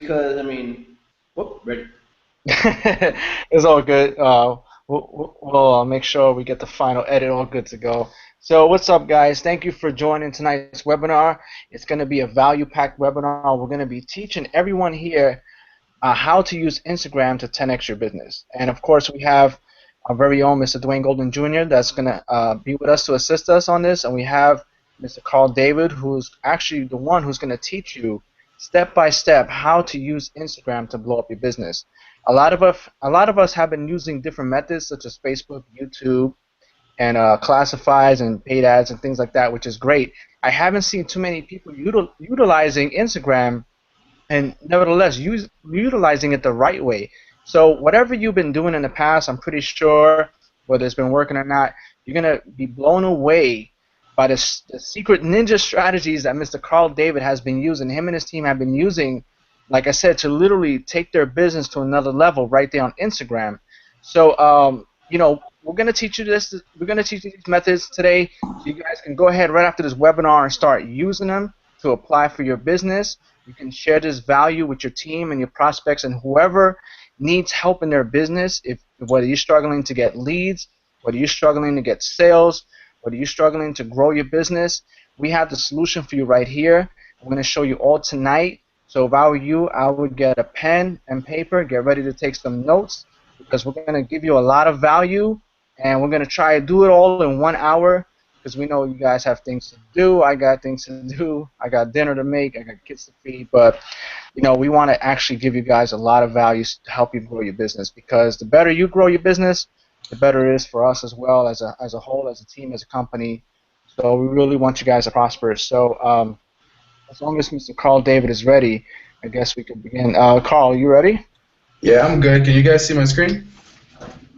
because I mean, whoop, ready. It's all good. We'll make sure we get the final edit all good to go. So, what's up, guys? Thank you for joining tonight's webinar. It's going to be a value-packed webinar. We're going to be teaching everyone here how to use Instagram to 10x your business. And of course, we have our very own Mr. Dwayne Golden Jr. that's going to be with us to assist us on this. And we have Mr. Carl David, who's actually the one who's going to teach you step by step how to use Instagram to blow up your business. A lot of us have been using different methods such as Facebook, YouTube, and classifieds and paid ads and things like that, which is great. I haven't seen too many people utilizing Instagram and nevertheless utilizing it the right way. So whatever you've been doing in the past, I'm pretty sure, whether it's been working or not, you're gonna be blown away by the secret ninja strategies that Mr. Carl David has been using. Him and his team have been using, like I said, to literally take their business to another level right there on Instagram. So we're gonna teach you this. We're gonna teach you these methods today, so you guys can go ahead right after this webinar and start using them to apply for your business. You can share this value with your team and your prospects and whoever needs help in their business. If whether you're struggling to get leads, whether you're struggling to get sales, whether you're struggling to grow your business, we have the solution for you right here. I'm going to show you all tonight. So if I were you, I would get a pen and paper, get ready to take some notes because we're going to give you a lot of value and we're going to try to do it all in 1 hour because we know you guys have things to do. I got things to do. I got dinner to make. I got kids to feed. But, we want to actually give you guys a lot of values to help you grow your business because the better you grow your business, the better it is for us as well as a whole, as a team, as a company. So we really want you guys to prosper. So as long as Mr. Carl David is ready, I guess we can begin. Carl, you ready? Yeah, I'm good. Can you guys see my screen?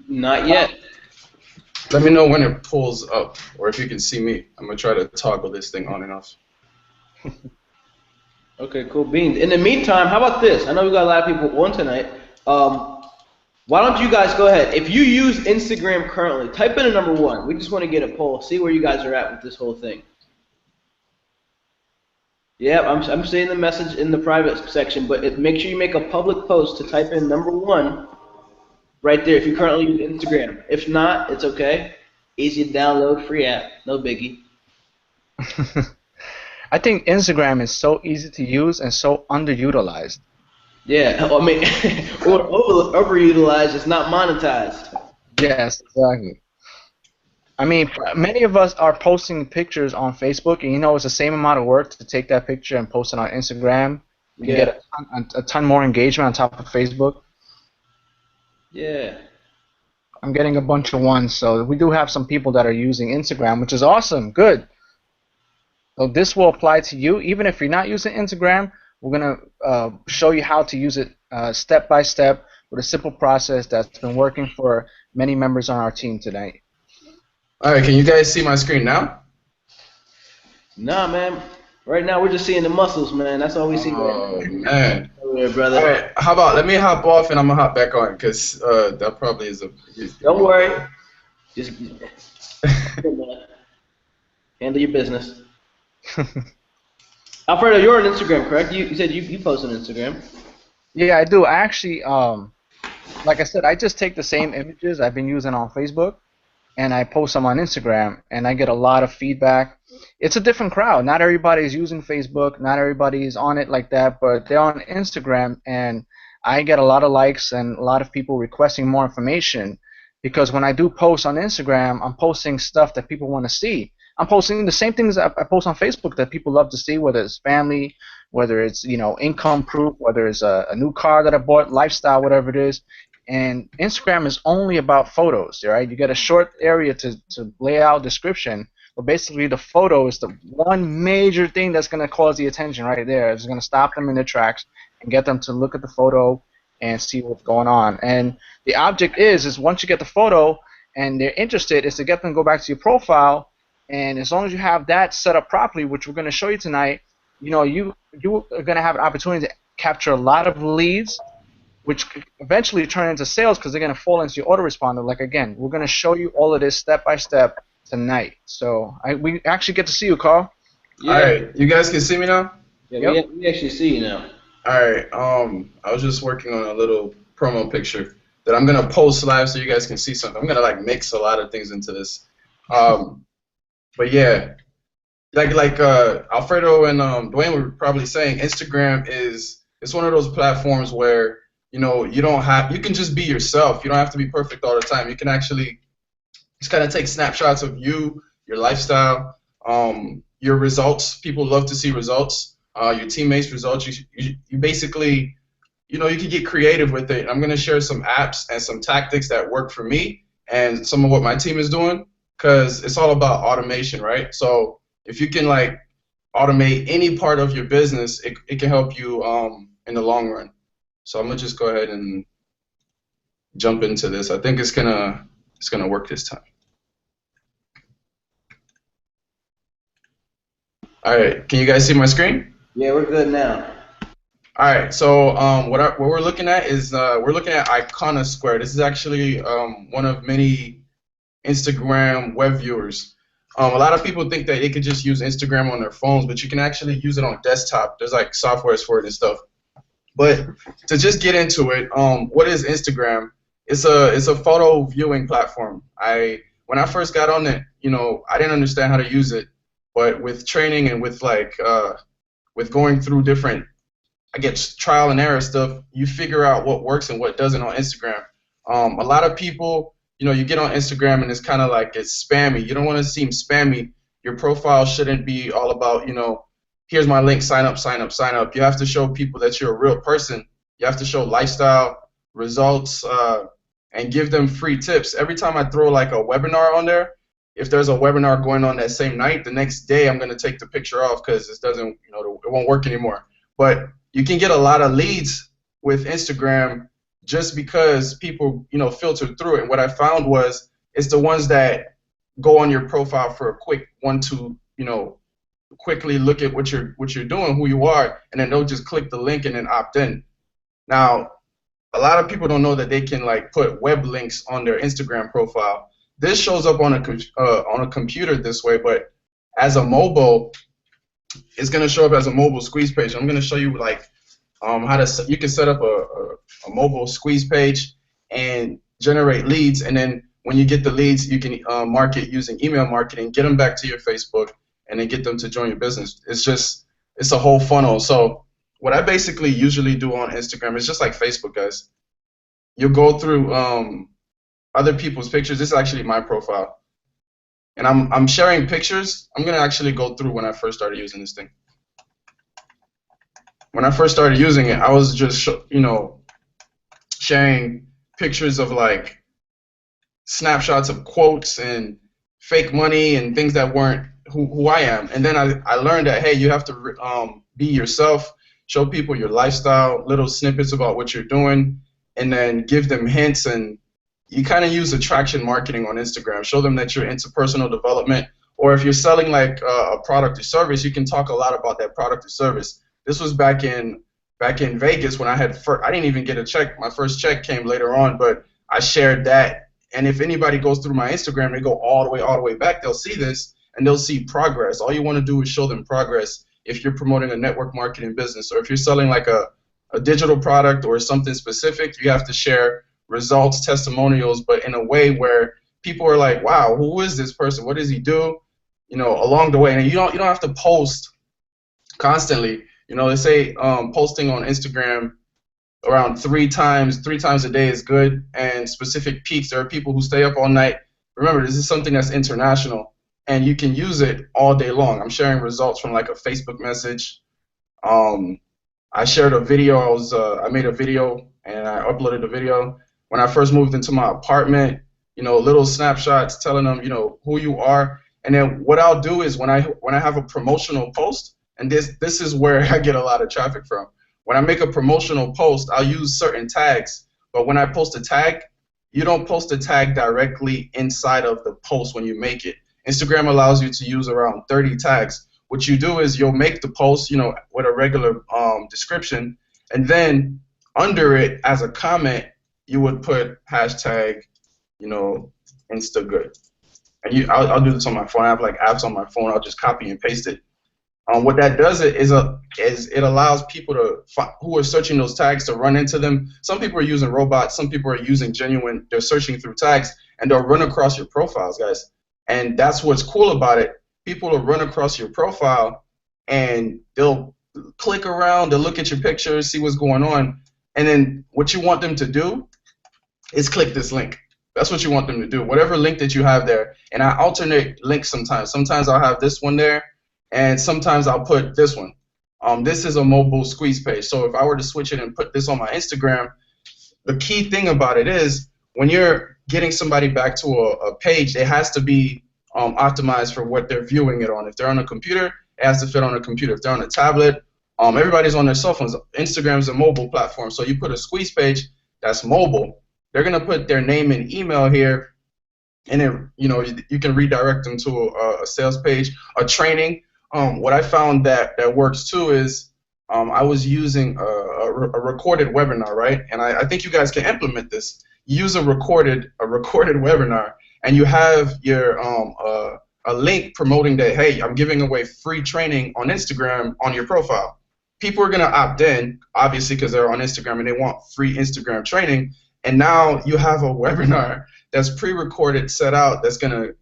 Not yet. Let me know when it pulls up, or if you can see me. I'm gonna try to toggle this thing on and off. Okay, cool beans. In the meantime, how about this? I know we got a lot of people on tonight. Why don't you guys go ahead? If you use Instagram currently, type in a number one. We just want to get a poll, see where you guys are at with this whole thing. Yeah, I'm seeing the message in the private section, but make sure you make a public post to type in number one right there if you currently use Instagram. If not, it's okay. Easy to download, free app, no biggie. I think Instagram is so easy to use and so underutilized. Yeah, I mean, or overutilized, it's not monetized. Yes, exactly. I mean, many of us are posting pictures on Facebook, and it's the same amount of work to take that picture and post it on Instagram. You can get a ton more engagement on top of Facebook. Yeah. I'm getting a bunch of ones, so we do have some people that are using Instagram, which is awesome. Good. So this will apply to you. Even if you're not using Instagram, we're going to show you how to use it step by step with a simple process that's been working for many members on our team tonight. All right, can you guys see my screen now? Nah, man. Right now we're just seeing the muscles, man. That's all we see. Oh, man. Over brother. All right, how about let me hop off and I'm gonna hop back on because that probably is a. Don't worry. Just handle your business. Alfredo, you're on Instagram, correct? You said you post on Instagram. Yeah, I do. I actually, like I said, I just take the same images I've been using on Facebook, and I post them on Instagram, and I get a lot of feedback. It's a different crowd. Not everybody's using Facebook. Not everybody's on it like that, but they're on Instagram, and I get a lot of likes and a lot of people requesting more information because when I do post on Instagram, I'm posting stuff that people want to see. I'm posting the same things I post on Facebook that people love to see, whether it's family, whether it's income proof, whether it's a new car that I bought, lifestyle, whatever it is. And Instagram is only about photos, right? You get a short area to lay out description, but basically the photo is the one major thing that's going to cause the attention right there. It's going to stop them in their tracks and get them to look at the photo and see what's going on. And the object is once you get the photo and they're interested, is to get them to go back to your profile. And as long as you have that set up properly, which we're going to show you tonight, you are going to have an opportunity to capture a lot of leads, which could eventually turn into sales because they're going to fall into your autoresponder. Like, again, we're going to show you all of this step by step tonight. So we actually get to see you, Carl. Yeah. All right, you guys can see me now? Yeah, Yep. we actually see you now. Alright, I was just working on a little promo picture that I'm gonna post live so you guys can see something. I'm gonna like mix a lot of things into this. Um, but yeah, Alfredo and Dwayne were probably saying, Instagram is it's one of those platforms where you can just be yourself. You don't have to be perfect all the time. You can actually just kind of take snapshots of you, your lifestyle, your results. People love to see results. Your teammates' results. You basically, you can get creative with it. I'm gonna share some apps and some tactics that work for me and some of what my team is doing, because it's all about automation, right? So if you can like automate any part of your business, it can help you in the long run. So I'm gonna just go ahead and jump into this. I think it's gonna work this time. All right, can you guys see my screen? Yeah, we're good now. All right, so what we're looking at is we're looking at Iconosquare. This is actually one of many Instagram web viewers. A lot of people think that they could just use Instagram on their phones, but you can actually use it on desktop. There's like softwares for it and stuff. But to just get into it, what is Instagram? It's a photo viewing platform. When I first got on it, I didn't understand how to use it, but with training and with with going through different, I guess, trial and error stuff, you figure out what works and what doesn't on Instagram. A lot of people, you get on Instagram and it's kind of like it's spammy. You don't want to seem spammy. Your profile shouldn't be all about, here's my link, sign up, sign up, sign up. You have to show people that you're a real person. You have to show lifestyle, results, and give them free tips. Every time I throw like a webinar on there, if there's a webinar going on that same night, the next day I'm going to take the picture off because it doesn't, it won't work anymore. But you can get a lot of leads with Instagram just because people, filter through it. And what I found was it's the ones that go on your profile for a quick one to, quickly look at what you're doing, who you are, and then they'll just click the link and then opt in. Now, a lot of people don't know that they can like put web links on their Instagram profile. This shows up on a computer this way, but as a mobile, it's gonna show up as a mobile squeeze page. I'm gonna show you like you can set up a mobile squeeze page and generate leads, and then when you get the leads, you can market using email marketing, get them back to your Facebook, and then get them to join your business. It's a whole funnel. So what I basically usually do on Instagram is just like Facebook, guys. You'll go through other people's pictures. This is actually my profile, and I'm sharing pictures. I'm gonna actually go through when I first started using this thing. When I first started using it, I was just sharing pictures of like snapshots of quotes and fake money and things that weren't who I am. And then I learned that, hey, you have to be yourself, show people your lifestyle, little snippets about what you're doing, and then give them hints. And you kind of use attraction marketing on Instagram. Show them that you're into personal development, or if you're selling like a product or service, you can talk a lot about that product or service. This was back in Vegas when I didn't even get a check. My first check came later on, but I shared that. And if anybody goes through my Instagram, they go all the way back, they'll see this and they'll see progress. All you want to do is show them progress if you're promoting a network marketing business, or if you're selling like a digital product or something specific, you have to share results, testimonials, but in a way where people are like, wow, who is this person? What does he do? Along the way. And you don't have to post constantly. They say posting on Instagram around three times a day is good, and specific peaks. There are people who stay up all night. Remember, this is something that's international, and you can use it all day long. I'm sharing results from like a Facebook message. I shared a video. I made a video and I uploaded the video when I first moved into my apartment. Little snapshots telling them, who you are. And then what I'll do is when I have a promotional post, and this is where I get a lot of traffic from. When I make a promotional post, I'll use certain tags. But when I post a tag, you don't post a tag directly inside of the post when you make it. Instagram allows you to use around 30 tags. What you do is you'll make the post, with a regular description, and then under it as a comment, you would put hashtag, Insta good. And I'll do this on my phone. I have like apps on my phone. I'll just copy and paste it. What that does is it allows people who are searching those tags to run into them. Some people are using robots, some people are using genuine. They're searching through tags and they'll run across your profiles, guys. And that's what's cool about it. People will run across your profile and they'll click around, they'll look at your pictures, see what's going on, and then what you want them to do is click this link. That's what you want them to do. Whatever link that you have there, and I alternate links sometimes. Sometimes I'll have this one there, and sometimes I'll put this one. This is a mobile squeeze page. So if I were to switch it and put this on my Instagram, the key thing about it is when you're getting somebody back to a page, it has to be optimized for what they're viewing it on. If they're on a computer, it has to fit on a computer. If they're on a tablet, everybody's on their cell phones. Instagram's a mobile platform, so you put a squeeze page that's mobile. They're gonna put their name and email here, and then you can redirect them to a sales page, a training. What I found that works too is I was using a recorded webinar, right? And I think you guys can implement this. Use a recorded webinar, and you have your a link promoting that, hey, I'm giving away free training on Instagram on your profile. People are gonna opt in, obviously, because they're on Instagram and they want free Instagram training. And now you have a webinar that's pre-recorded, set out, that's gonna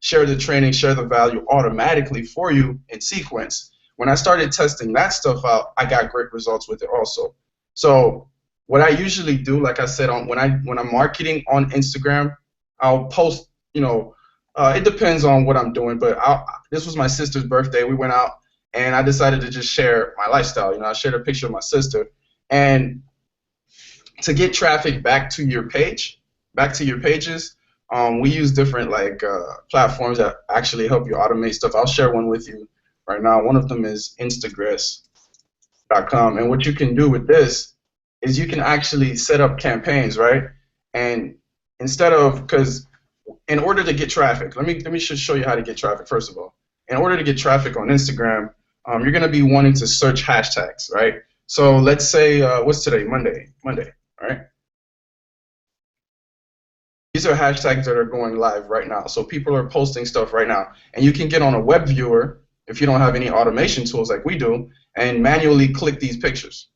share the training, share the value automatically for you in sequence. When I started testing that stuff out, I got great results with it also. So what I usually do, like I said, when I'm marketing on Instagram, I'll post, it depends on what I'm doing, but this was my sister's birthday. We went out, and I decided to just share my lifestyle. I shared a picture of my sister. And to get traffic back to your page, back to your pages, we use different platforms that actually help you automate stuff. I'll share one with you right now. One of them is instagress.com, and what you can do with this is you can actually set up campaigns, right? And because in order to get traffic, let me just show you how to get traffic first of all. In order to get traffic on Instagram, you're going to be wanting to search hashtags, right? So let's say what's today? Monday, right? These are hashtags that are going live right now. So people are posting stuff right now. And you can get on a web viewer if you don't have any automation tools like we do and manually click these pictures,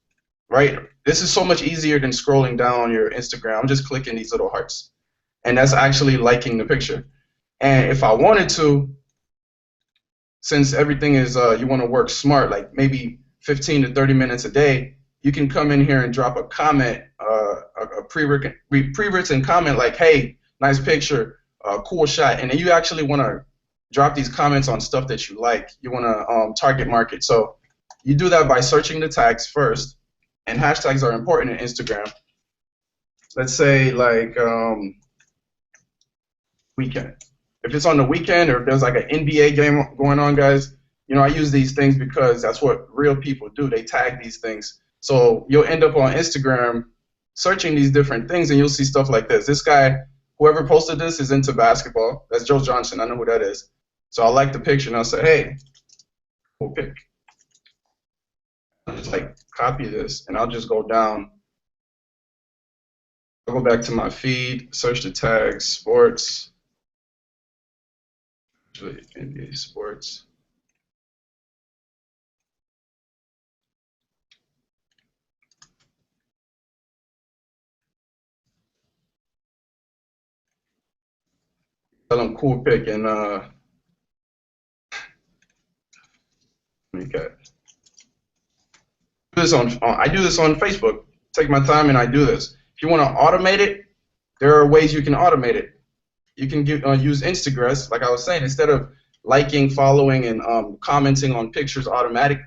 right? This is so much easier than scrolling down on your Instagram. I'm just clicking these little hearts. And that's actually liking the picture. And if I wanted to, since everything is, you want to work smart, like maybe 15 to 30 minutes a day, you can come in here and drop a comment, a pre-written comment like, hey, nice picture, cool shot. And then you actually want to drop these comments on stuff that you like. You want to target market. So you do that by searching the tags first. And hashtags are important in Instagram. Let's say like weekend. If it's on the weekend or if there's like an NBA game going on, guys, I use these things because that's what real people do. They tag these things. So you'll end up on Instagram searching these different things, and you'll see stuff like this. This guy, whoever posted this, is into basketball. That's Joe Johnson. I know who that is. So I'll like the picture, and I'll say, hey, cool pic. I'll just copy this, and I'll just go down. I'll go back to my feed, search the tag, sports. Actually, NBA sports. Tell them cool pic and let me get this on. I do this on Facebook. Take my time and I do this. If you want to automate it, there are ways you can automate it. You can use Instagress, like I was saying, instead of liking, following, and commenting on pictures automatic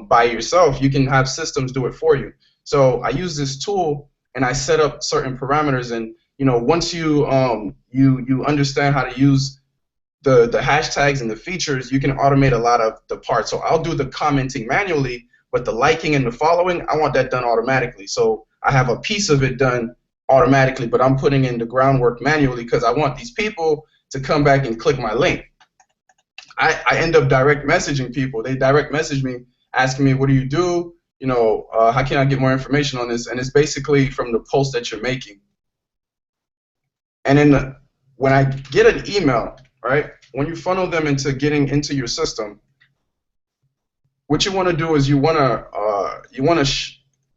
by yourself. You can have systems do it for you. So I use this tool and I set up certain parameters, and once you understand how to use the hashtags and the features, you can automate a lot of the parts. So I'll do the commenting manually, but the liking and the following, I want that done automatically. So I have a piece of it done automatically, but I'm putting in the groundwork manually because I want these people to come back and click my link. I end up direct messaging people. They direct message me asking me, what do you do? How can I get more information on this? And it's basically from the post that you're making. And then when I get an email, right, when you funnel them into getting into your system, what you want to do is you want to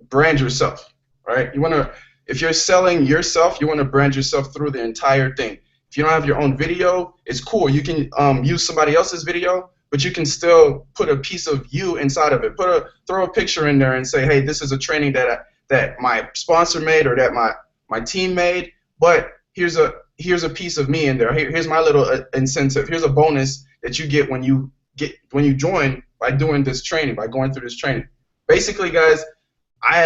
brand yourself, right? You want to, if you're selling yourself, you want to brand yourself through the entire thing. If you don't have your own video, it's cool. You can use somebody else's video, but you can still put a piece of you inside of it. Throw a picture in there and say, hey, this is a training that my sponsor made or that my team made, but here's a piece of me in there. Here's my little incentive. Here's a bonus that you get when you join by doing this training, by going through this training. Basically, guys, I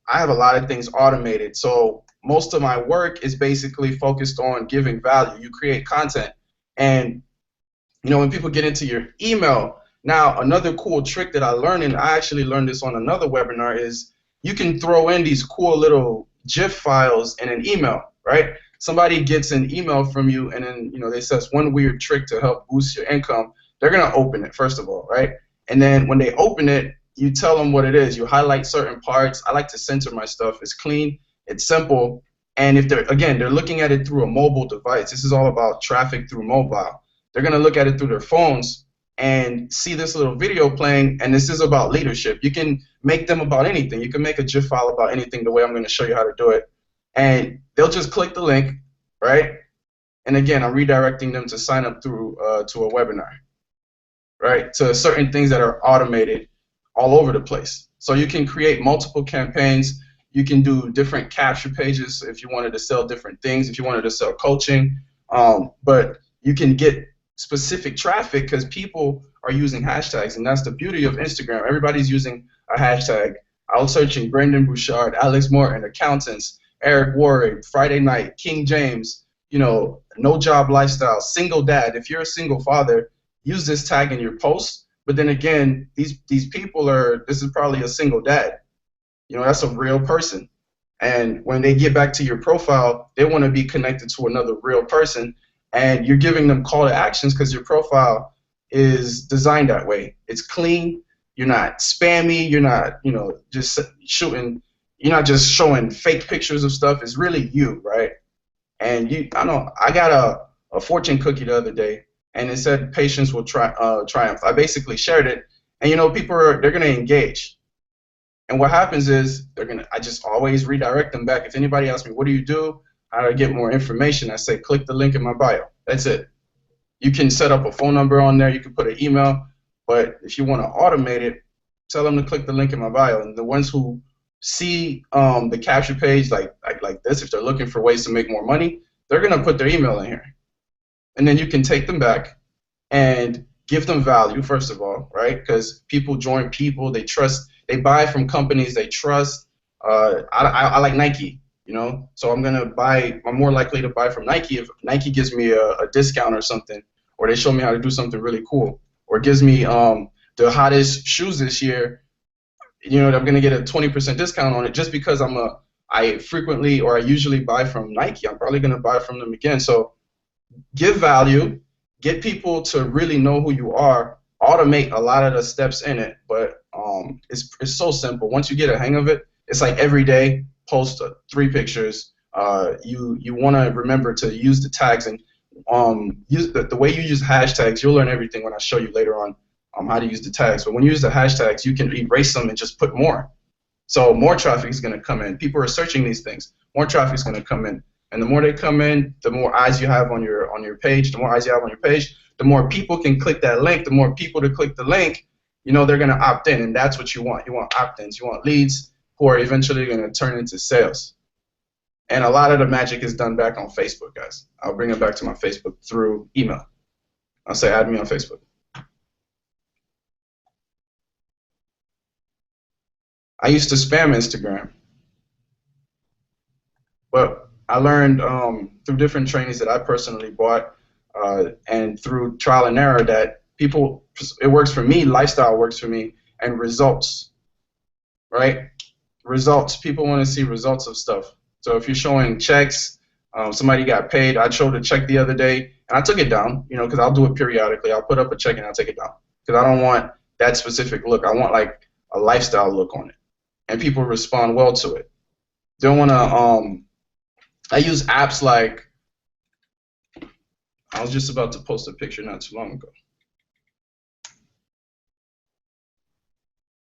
have a lot of things automated. So most of my work is basically focused on giving value. You create content, and when people get into your email, now another cool trick that I learned, and I actually learned this on another webinar, is you can throw in these cool little GIF files in an email, right? Somebody gets an email from you, and then they says one weird trick to help boost your income. They're gonna open it first of all, right? And then when they open it, you tell them what it is. You highlight certain parts. I like to censor my stuff. It's clean, it's simple, and if they're looking at it through a mobile device. This is all about traffic through mobile. They're gonna look at it through their phones and see this little video playing, and this is about leadership. You can make them about anything. You can make a GIF file about anything the way I'm going to show you how to do it, and they'll just click the link, right? And again, I'm redirecting them to sign up through to a webinar, right? To certain things that are automated all over the place. So you can create multiple campaigns. You can do different capture pages if you wanted to sell different things, if you wanted to sell coaching, but you can get specific traffic because people are using hashtags, and that's the beauty of Instagram. Everybody's using a hashtag. I was searching Brendan Bouchard, Alex Morton, accountants, Eric Warwick, Friday Night, King James, no job lifestyle, single dad. If you're a single father, use this tag in your post. But then again, these people this is probably a single dad. That's a real person. And when they get back to your profile, they want to be connected to another real person. And you're giving them call to actions because your profile is designed that way. It's clean. You're not spammy. You're not, just shooting. You're not just showing fake pictures of stuff. It's really you, right? And I got a fortune cookie the other day, and it said patience will triumph. I basically shared it, and people they're gonna engage. And what happens is I just always redirect them back. If anybody asks me, what do you do? How do I get more information? I say, click the link in my bio. That's it. You can set up a phone number on there. You can put an email. But if you want to automate it, tell them to click the link in my bio. And the ones who see the capture page like this, if they're looking for ways to make more money, they're going to put their email in here. And then you can take them back and give them value, first of all, right? Because people join people. They trust. They buy from companies they trust. I like Nike. So I'm more likely to buy from Nike if Nike gives me a discount or something, or they show me how to do something really cool, or gives me the hottest shoes this year. I'm gonna get a 20% discount on it just because I frequently or I usually buy from Nike. I'm probably gonna buy from them again. So give value, get people to really know who you are, automate a lot of the steps in it, but it's so simple. Once you get a hang of it, it's like every day. Post 3 pictures. You want to remember to use the tags and use the way you use hashtags. You'll learn everything when I show you later on how to use the tags. But when you use the hashtags, you can erase them and just put more. So more traffic is going to come in. People are searching these things. More traffic is going to come in, and the more they come in, the more eyes you have on your page. The more eyes you have on your page, the more people can click that link. The more people to click the link, they're going to opt in, and that's what you want. You want opt-ins. You want leads who are eventually going to turn into sales. And a lot of the magic is done back on Facebook, guys. I'll bring it back to my Facebook through email. I'll say add me on Facebook. I used to spam Instagram, but I learned through different trainings that I personally bought and through trial and error that it works for me, lifestyle works for me, and results, right? Results. People want to see results of stuff. So if you're showing checks, somebody got paid. I showed a check the other day, and I took it down, because I'll do it periodically. I'll put up a check and I'll take it down because I don't want that specific look. I want like a lifestyle look on it, and people respond well to it. They don't want to. I use apps like. I was just about to post a picture not too long ago.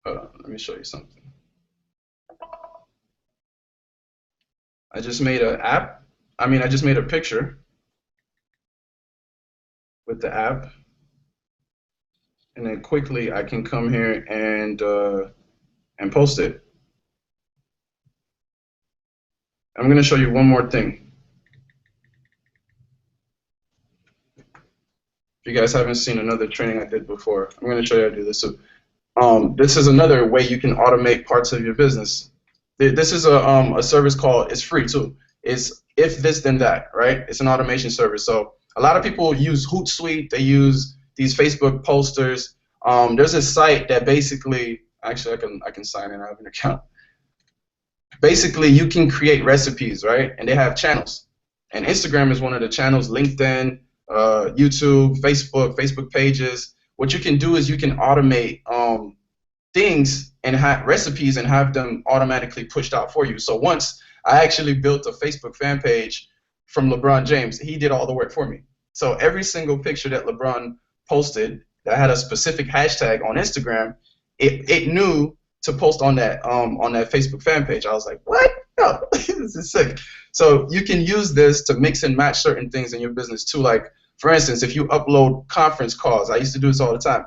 Hold on, let me show you something. I just made an app. I just made a picture with the app, and then quickly I can come here and post it. I'm going to show you one more thing. If you guys haven't seen another training I did before, I'm going to show you how to do this. So, this is another way you can automate parts of your business. This is a service called, it's free too. It's if this then that, right? It's an automation service. So a lot of people use Hootsuite. They use these Facebook posters. There's a site that basically, actually I can sign in. I have an account. Basically, you can create recipes, right? And they have channels. And Instagram is one of the channels. LinkedIn, YouTube, Facebook pages. What you can do is you can automate things and have recipes and have them automatically pushed out for you. So once I actually built a Facebook fan page from LeBron James, he did all the work for me. So every single picture that LeBron posted that had a specific hashtag on Instagram, it knew to post on that Facebook fan page. I was like, what? No, this is sick. So you can use this to mix and match certain things in your business too. Like, for instance, if you upload conference calls, I used to do this all the time.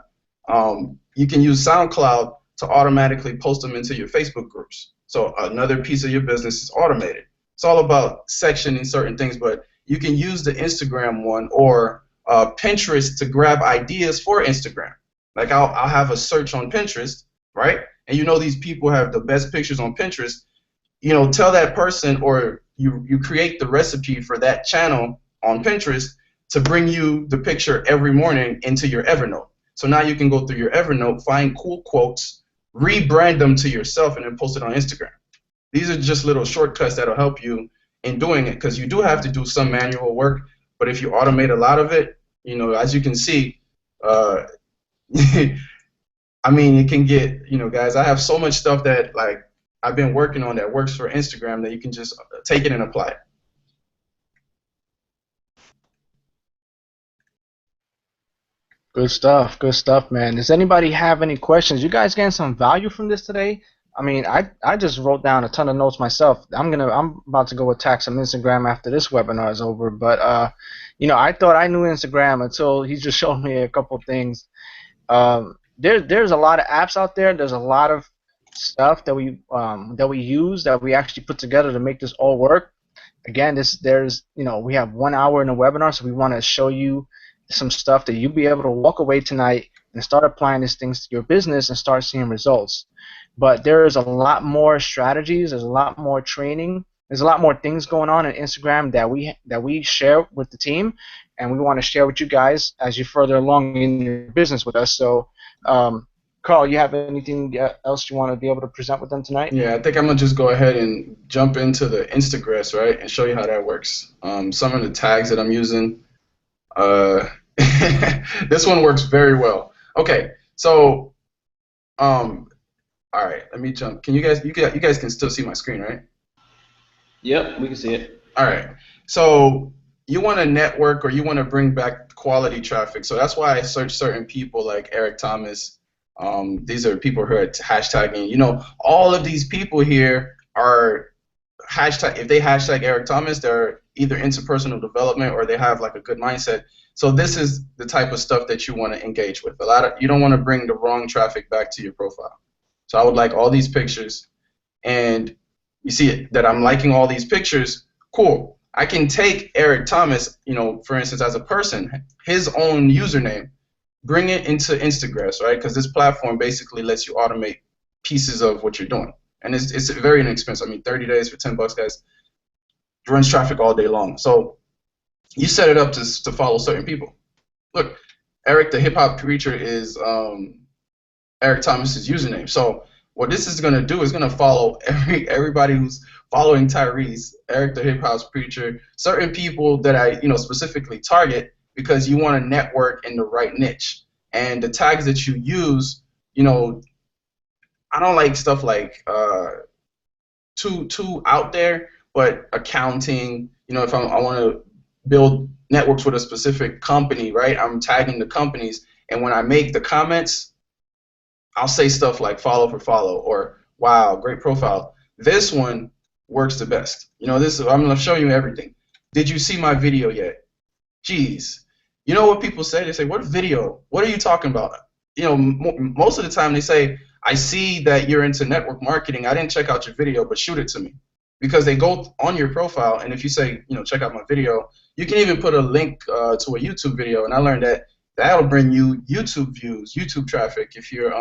You can use SoundCloud to automatically post them into your Facebook groups. So another piece of your business is automated. It's all about sectioning certain things, but you can use the Instagram one or Pinterest to grab ideas for Instagram. Like I'll have a search on Pinterest, right? And you know these people have the best pictures on Pinterest. You know, tell that person, or you create the recipe for that channel on Pinterest to bring you the picture every morning into your Evernote. So now you can go through your Evernote, find cool quotes, rebrand them to yourself, and then post it on Instagram. These are just little shortcuts that'll help you in doing it, because you do have to do some manual work, but if you automate a lot of it, you know, as you can see, I mean, it can get, you know, guys, I have so much stuff that, like, I've been working on that works for Instagram that you can just take it and apply it. Good stuff, man. Does anybody have any questions? You guys getting some value from this today? I mean, I just wrote down a ton of notes myself. I'm about to go attack some Instagram after this webinar is over. But you know, I thought I knew Instagram until he just showed me a couple things. There's a lot of apps out there. There's a lot of stuff that we use, that we actually put together to make this all work. Again, you know, we have 1 hour in a webinar, so we want to show you some stuff that you'll be able to walk away tonight and start applying these things to your business and start seeing results. But there's a lot more strategies, there's a lot more training, there's a lot more things going on in Instagram that we share with the team, and we want to share with you guys as you further along in your business with us. So Carl, you have anything else you want to be able to present with them tonight? Yeah, I think I'm gonna just go ahead and jump into the Instagress, right, and show you how that works. Some of the tags that I'm using. This one works very well. Okay, so all right, let me jump. Can you guys can still see my screen, right? Yep, we can see it. All right. So you want to network, or you want to bring back quality traffic. So that's why I search certain people like Eric Thomas. These are people who are hashtagging. You know, all of these people here are hashtag. If they hashtag Eric Thomas, they're either into personal development or they have like a good mindset. So this is the type of stuff that you want to engage with. You don't want to bring the wrong traffic back to your profile. So I would like all these pictures, and you see it, that I'm liking all these pictures. Cool. I can take Eric Thomas, you know, for instance, as a person, his own username, bring it into Instagram, right? Because this platform basically lets you automate pieces of what you're doing, and it's very inexpensive. I mean, 30 days for $10, guys. It runs traffic all day long. So you set it up to follow certain people. Look, Eric the hip hop preacher is Eric Thomas's username. So what this is gonna do is gonna follow everybody who's following Tyrese, Eric the hip hop preacher, certain people that I specifically target, because you want to network in the right niche. And the tags that you use, you know, I don't like stuff like too out there, but accounting. You know, if I want to build networks with a specific company, right? I'm tagging the companies, and when I make the comments, I'll say stuff like follow for follow or wow, great profile. This one works the best. You know, this I'm gonna show you everything. Did you see my video yet? Jeez. You know what people say? They say, what video? What are you talking about? You know, most of the time they say, I see that you're into network marketing. I didn't check out your video, but shoot it to me. Because they go on your profile, and if you say, you know, check out my video, you can even put a link to a YouTube video. And I learned that that'll bring you YouTube views, YouTube traffic. If you're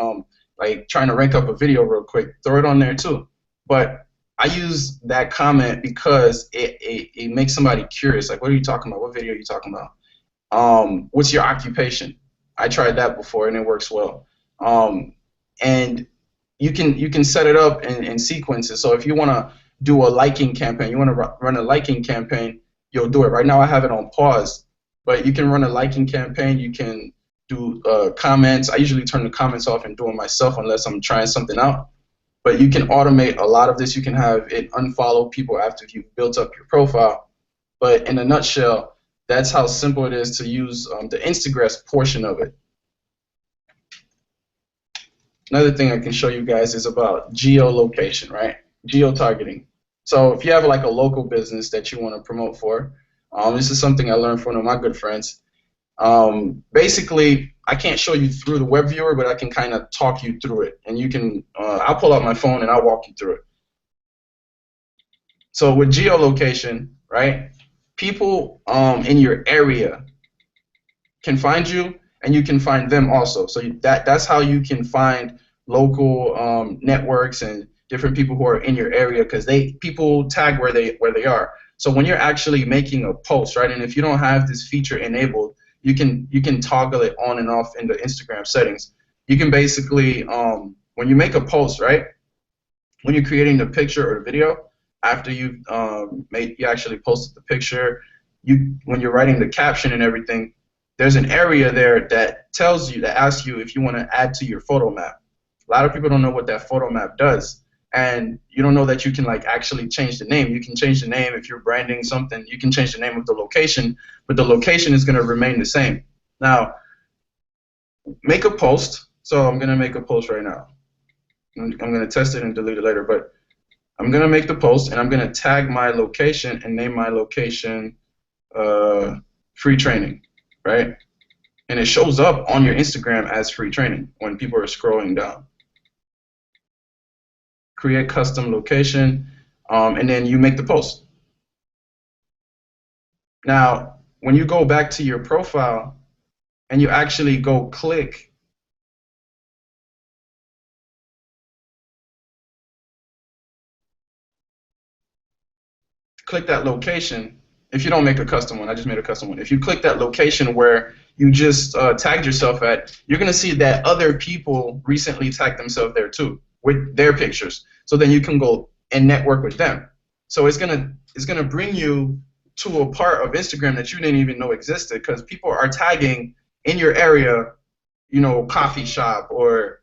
like trying to rank up a video real quick, throw it on there too. But I use that comment because it makes somebody curious. Like, what are you talking about? What video are you talking about? What's your occupation? I tried that before and it works well. And you can set it up in sequences. So if you want to do a liking campaign, you want to run a liking campaign, you'll do it. Right now I have it on pause, but you can run a liking campaign. You can do comments. I usually turn the comments off and do them myself unless I'm trying something out. But you can automate a lot of this. You can have it unfollow people after you've built up your profile. But in a nutshell, that's how simple it is to use the Instagram portion of it. Another thing I can show you guys is about geolocation, right? Geotargeting. So if you have like a local business that you want to promote for, this is something I learned from one of my good friends. Basically, I can't show you through the web viewer, but I can kind of talk you through it. And you can, I'll pull out my phone and I'll walk you through it. So with geolocation, right, people in your area can find you, and you can find them also. So that's how you can find local networks and different people who are in your area, because people tag where they are. So when you're actually making a post, right, and if you don't have this feature enabled, you can toggle it on and off in the Instagram settings. You can basically when you make a post, right, when you're creating the picture or the video, after you actually posted the picture, when you're writing the caption and everything, there's an area there that asks you if you want to add to your photo map. A lot of people don't know what that photo map does, and you don't know that you can like actually change the name. You can change the name if you're branding something. You can change the name of the location, but the location is going to remain the same. Now, make a post. So I'm going to make a post right now. I'm going to test it and delete it later, but I'm going to make the post, and I'm going to tag my location and name my location free training. Right? And it shows up on your Instagram as free training when people are scrolling down. Create custom location, and then you make the post. Now, when you go back to your profile and you actually go click that location. If you don't make a custom one, I just made a custom one. If you click that location where you just tagged yourself at, you're going to see that other people recently tagged themselves there too with their pictures. So then you can go and network with them. So it's gonna bring you to a part of Instagram that you didn't even know existed, because people are tagging in your area, you know, coffee shop or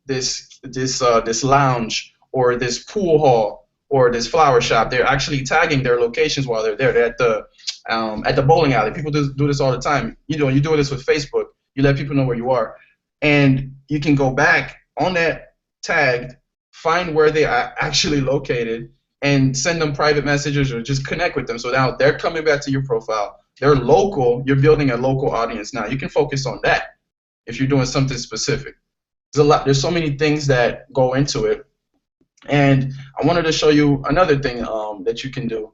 this lounge or this pool hall or this flower shop. They're actually tagging their locations while they're there. They're at the bowling alley. People do this all the time. You know, you do this with Facebook. You let people know where you are, and you can go back on that tag, find where they are actually located, and send them private messages or just connect with them. So now they're coming back to your profile. They're local. You're building a local audience now. You can focus on that if you're doing something specific. There's so many things that go into it. And I wanted to show you another thing that you can do.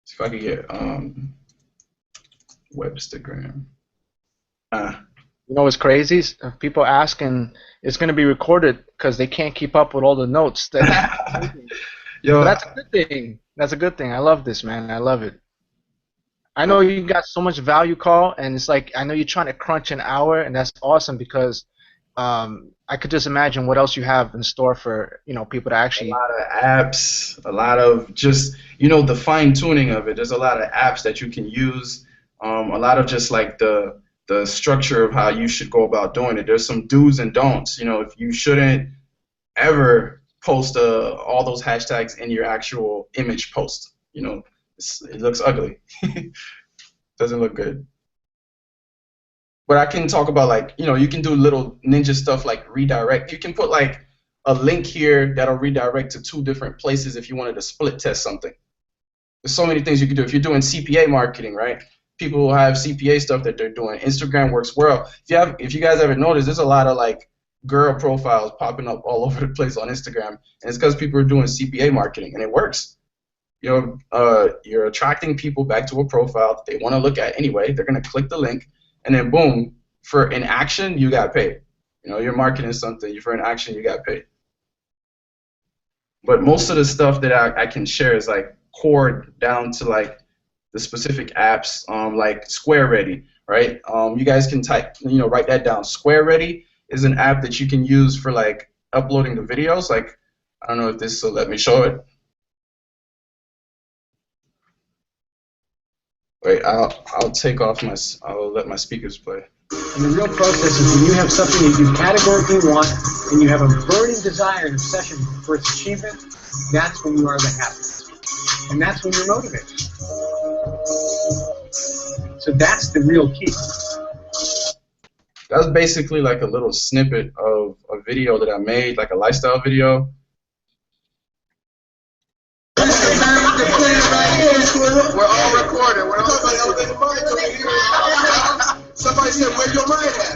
See if I can get Webstagram. You know what's crazy? People ask, and it's going to be recorded because they can't keep up with all the notes. Yo, that's a good thing. That's a good thing. I love this, man. I love it. I know you got so much value, Carl, and it's like I know you're trying to crunch an hour, and that's awesome because I could just imagine what else you have in store for people to actually. A lot of apps, a lot of just the fine tuning of it. There's a lot of apps that you can use. A lot of just like the structure of how you should go about doing it. There's some do's and don'ts. If you shouldn't ever post all those hashtags in your actual image post. It looks ugly. Doesn't look good. But I can talk about, like, you can do little ninja stuff like redirect. You can put like a link here that'll redirect to 2 different places if you wanted to split test something. There's so many things you can do. If you're doing CPA marketing, right? People will have CPA stuff that they're doing. Instagram works well. If you guys ever noticed, there's a lot of like girl profiles popping up all over the place on Instagram, and it's because people are doing CPA marketing, and it works. You're attracting people back to a profile that they want to look at anyway. They're gonna click the link, and then boom, for an action, you got paid. You're marketing something. For an action, you got paid. But most of the stuff that I can share is like core down to like the specific apps, like Square Ready, right? You guys can write that down. Square Ready is an app that you can use for like uploading the videos. Like, I don't know if this will let me show it. Wait, I'll take off I'll let my speakers play. And the real process is when you have something that you categorically want and you have a burning desire and obsession for its achievement, that's when you are the happiest. And that's when you're motivated. So that's the real key. That's basically like a little snippet of a video that I made, like a lifestyle video. We're all recording. We're all somebody said, "Where's your mind at?"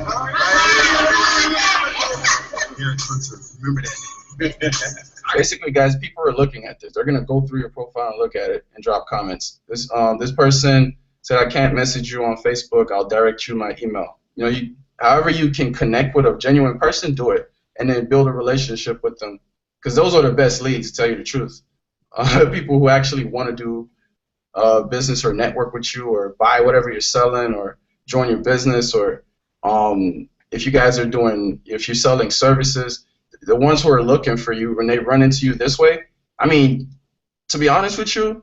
You're expensive. Remember that. Basically, guys, people are looking at this. They're gonna go through your profile and look at it and drop comments. This person said, "I can't message you on Facebook. I'll direct you my email." However you can connect with a genuine person, do it, and then build a relationship with them, because those are the best leads, to tell you the truth. People who actually want to do business or network with you or buy whatever you're selling or join your business, or if you're selling services, the ones who are looking for you, when they run into you this way, I mean, to be honest with you,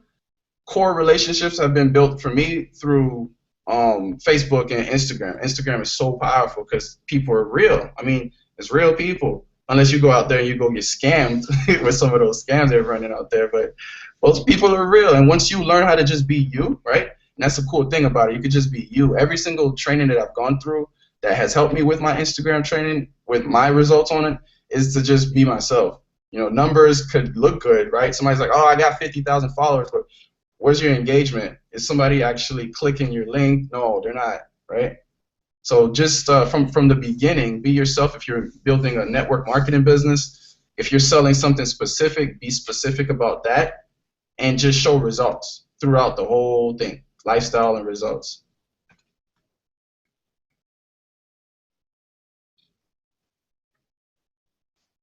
core relationships have been built for me through Facebook and Instagram. Instagram is so powerful because people are real. I mean, it's real people. Unless you go out there and you go get scammed with some of those scams they're running out there. But most people are real. And once you learn how to just be you, right? And that's the cool thing about it. You could just be you. Every single training that I've gone through that has helped me with my Instagram training, with my results on it, is to just be myself. Numbers could look good, right? Somebody's like, "Oh, I got 50,000 followers," but where's your engagement? Is somebody actually clicking your link? No, they're not, right? So just from the beginning, be yourself. If you're building a network marketing business, if you're selling something specific, be specific about that, and just show results throughout the whole thing, lifestyle and results.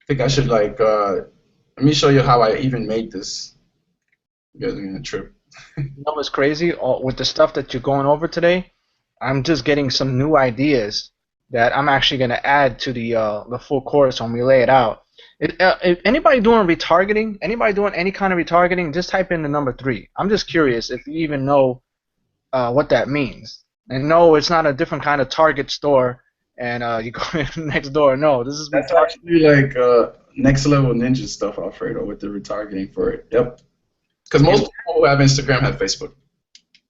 I think I should let me show you how I even made this. You guys are gonna trip. You know what's crazy? With the stuff that you're going over today, I'm just getting some new ideas that I'm actually going to add to the full course when we lay it out. If anybody doing retargeting, anybody doing any kind of retargeting, just type in the number 3. I'm just curious if you even know what that means. And no, it's not a different kind of Target store and you go next door. No, this is that's actually like next level ninja stuff, Alfredo, with the retargeting for it. Yep. Because most people who have Instagram have Facebook.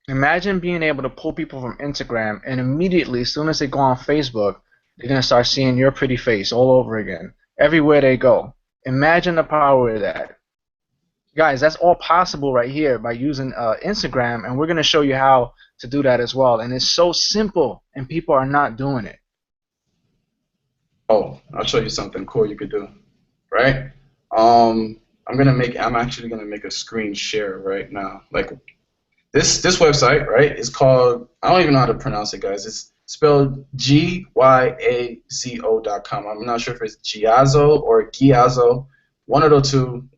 Imagine being able to pull people from Instagram, and immediately, as soon as they go on Facebook, they're going to start seeing your pretty face all over again, everywhere they go. Imagine the power of that. Guys, that's all possible right here by using Instagram, and we're going to show you how to do that as well. And it's so simple, and people are not doing it. Oh, I'll show you something cool you could do, right? I'm actually gonna make a screen share right now. Like this website, right, is called, I don't even know how to pronounce it, guys. It's spelled GYAZO.com. I'm not sure if it's Giazo or Giazo, one of the two.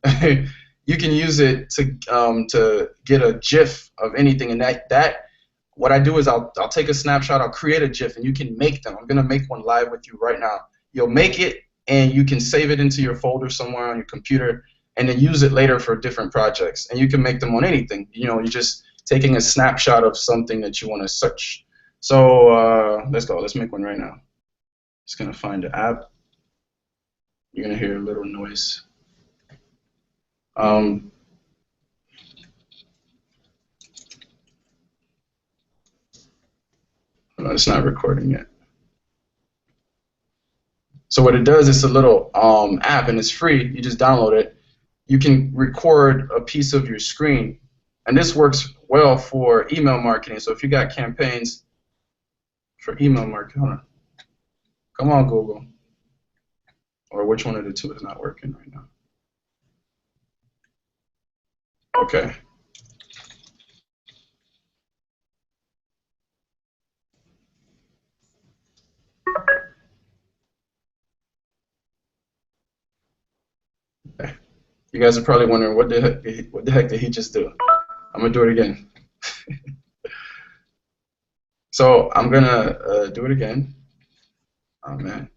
You can use it to get a GIF of anything, and that what I do is I'll take a snapshot, I'll create a GIF, and you can make them. I'm gonna make one live with you right now. You'll make it, and you can save it into your folder somewhere on your computer, and then use it later for different projects. And you can make them on anything. You're just taking a snapshot of something that you want to search. So let's go. Let's make one right now. Just gonna find the app. You're gonna hear a little noise. It's not recording yet. So what it does, it's a little app, and it's free. You just download it. You can record a piece of your screen, and this works well for email marketing. So if you got campaigns for email marketing, hold on. Come on, Google. Or which one of the two is not working right now? Okay. You guys are probably wondering what the heck did he just do? I'm gonna do it again. So I'm gonna do it again. Oh man,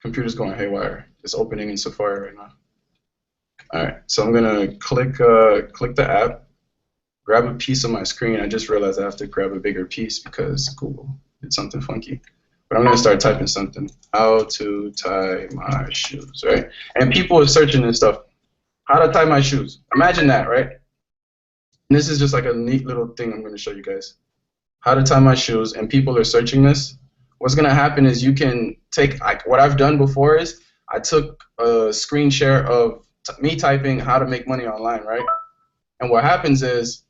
computer's going haywire. It's opening in Safari right now. All right, so I'm gonna click the app, grab a piece of my screen. I just realized I have to grab a bigger piece because Google did something funky. But I'm gonna start typing something. How to tie my shoes, right? And people are searching this stuff. How to tie my shoes. Imagine that, right? And this is just like a neat little thing I'm gonna show you guys. How to tie my shoes, and people are searching this. What's gonna happen is you can take, like, what I've done before is I took a screen share of me typing how to make money online, right? And what happens is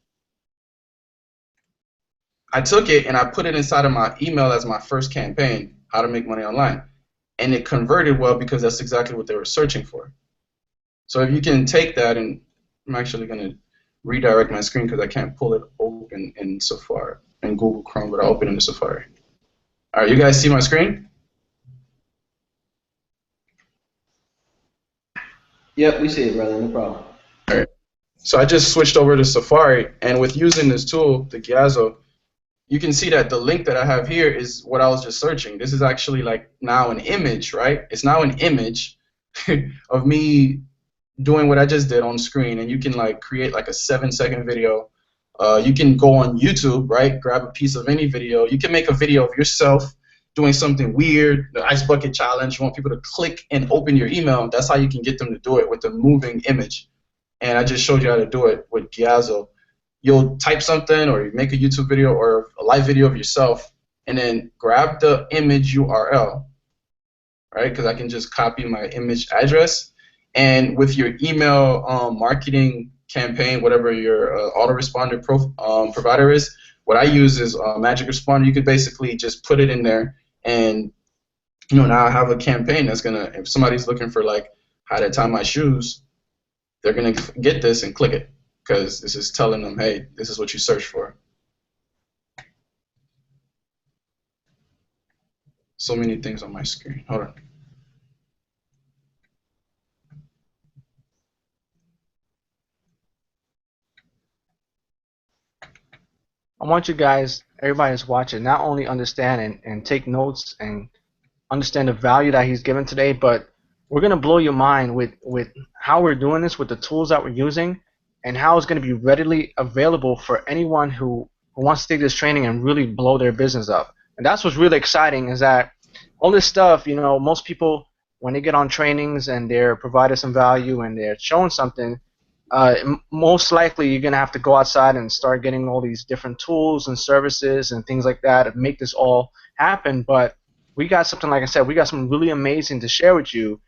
I took it and I put it inside of my email as my first campaign, how to make money online. And it converted well because that's exactly what they were searching for. So if you can take that, and I'm actually going to redirect my screen because I can't pull it open in Safari, in Google Chrome, but I'll open it in Safari. All right, you guys see my screen? Yep, we see it, brother. No problem. All right. So I just switched over to Safari, and with using this tool, the Giazo, you can see that the link that I have here is what I was just searching. This is actually like now an image, right? It's now an image of me doing what I just did on screen, and you can like create like a 7-second video. You can go on YouTube, right? Grab a piece of any video. You can make a video of yourself doing something weird, the ice bucket challenge. You want people to click and open your email. That's how you can get them to do it, with a moving image. And I just showed you how to do it with Giazo. You'll type something, or you make a YouTube video or a live video of yourself, and then grab the image URL, right? Because I can just copy my image address. And with your email marketing campaign, whatever your autoresponder provider is, what I use is Magic Responder. You could basically just put it in there, and now I have a campaign that's gonna, if somebody's looking for like how to tie my shoes, they're gonna get this and click it, because this is telling them, hey, this is what you search for. So many things on my screen. Hold on. I want you guys, everybody that's watching, not only understand and take notes and understand the value that he's given today, but we're going to blow your mind with how we're doing this, with the tools that we're using, and how it's going to be readily available for anyone who wants to take this training and really blow their business up. And that's what's really exciting, is that all this stuff, most people, when they get on trainings and they're provided some value and they're showing something, most likely you're going to have to go outside and start getting all these different tools and services and things like that to make this all happen. But we got something, like I said, we got something really amazing to share with you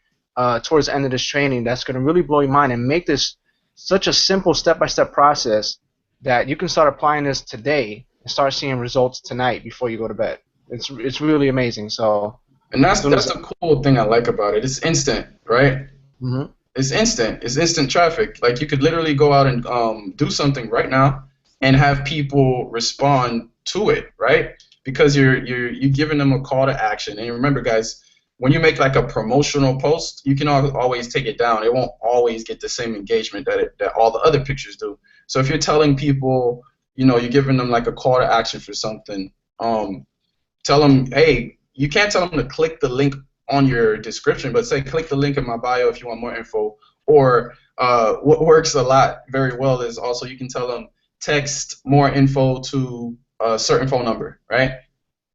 towards the end of this training that's going to really blow your mind and make this such a simple step-by-step process that you can start applying this today and start seeing results tonight before you go to bed. It's really amazing. So, and that's the cool thing I like about it. It's instant, right? Mm-hmm. It's instant. It's instant traffic. Like, you could literally go out and do something right now and have people respond to it, right? Because you're giving them a call to action. And remember, guys, when you make like a promotional post, you can always take it down. It won't always get the same engagement that all the other pictures do. So if you're telling people, you're giving them like a call to action for something, tell them, hey, you can't tell them to click the link on your description, but say click the link in my bio if you want more info. Or what works a lot very well is also you can tell them text more info to a certain phone number, right?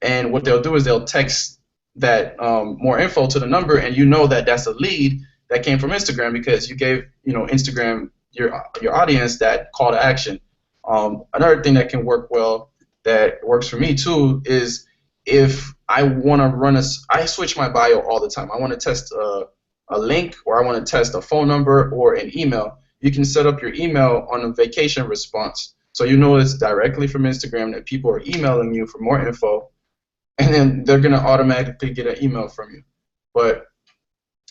And what they'll do is they'll text that more info to the number, and that's a lead that came from Instagram because you gave Instagram your audience that call to action. Another thing that can work well, that works for me too, is if I want to run I switch my bio all the time. I want to test a link, or I want to test a phone number or an email. You can set up your email on a vacation response, so you know it's directly from Instagram that people are emailing you for more info, and then they're gonna automatically get an email from you. But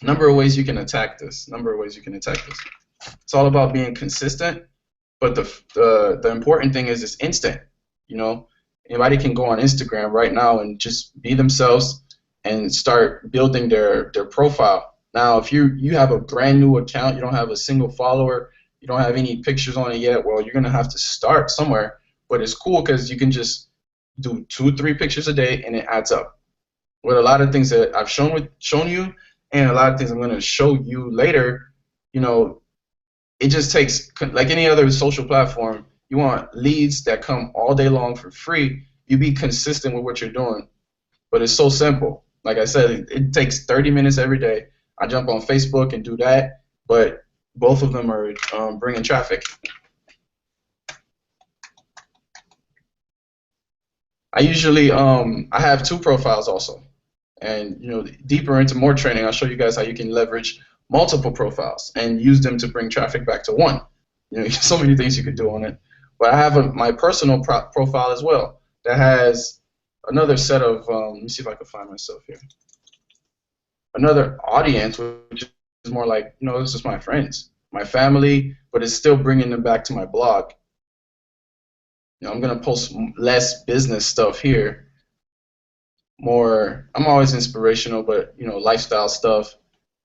number of ways you can attack this. It's all about being consistent, but the important thing is it's instant. You know, anybody can go on Instagram right now and just be themselves and start building their profile. Now, if you have a brand new account, you don't have a single follower, you don't have any pictures on it yet, well, you're gonna have to start somewhere. But it's cool because you can just do 2-3 pictures a day and it adds up. With a lot of things that I've shown you, and a lot of things I'm gonna show you later, you know, it just takes, like any other social platform, you want leads that come all day long for free. You be consistent with what you're doing. But it's so simple. Like I said, it takes 30 minutes every day. I jump on Facebook and do that, but both of them are bringing traffic. I usually I have 2 profiles also, and you know, deeper into more training, I'll show you guys how you can leverage multiple profiles and use them to bring traffic back to one. You know, so many things you could do on it. But I have my personal profile as well that has another set of let me see if I can find myself here. Another audience, which is more like, you know, this is my friends, my family, but it's still bringing them back to my blog. You know, I'm gonna post less business stuff here. More, I'm always inspirational, but you know, lifestyle stuff.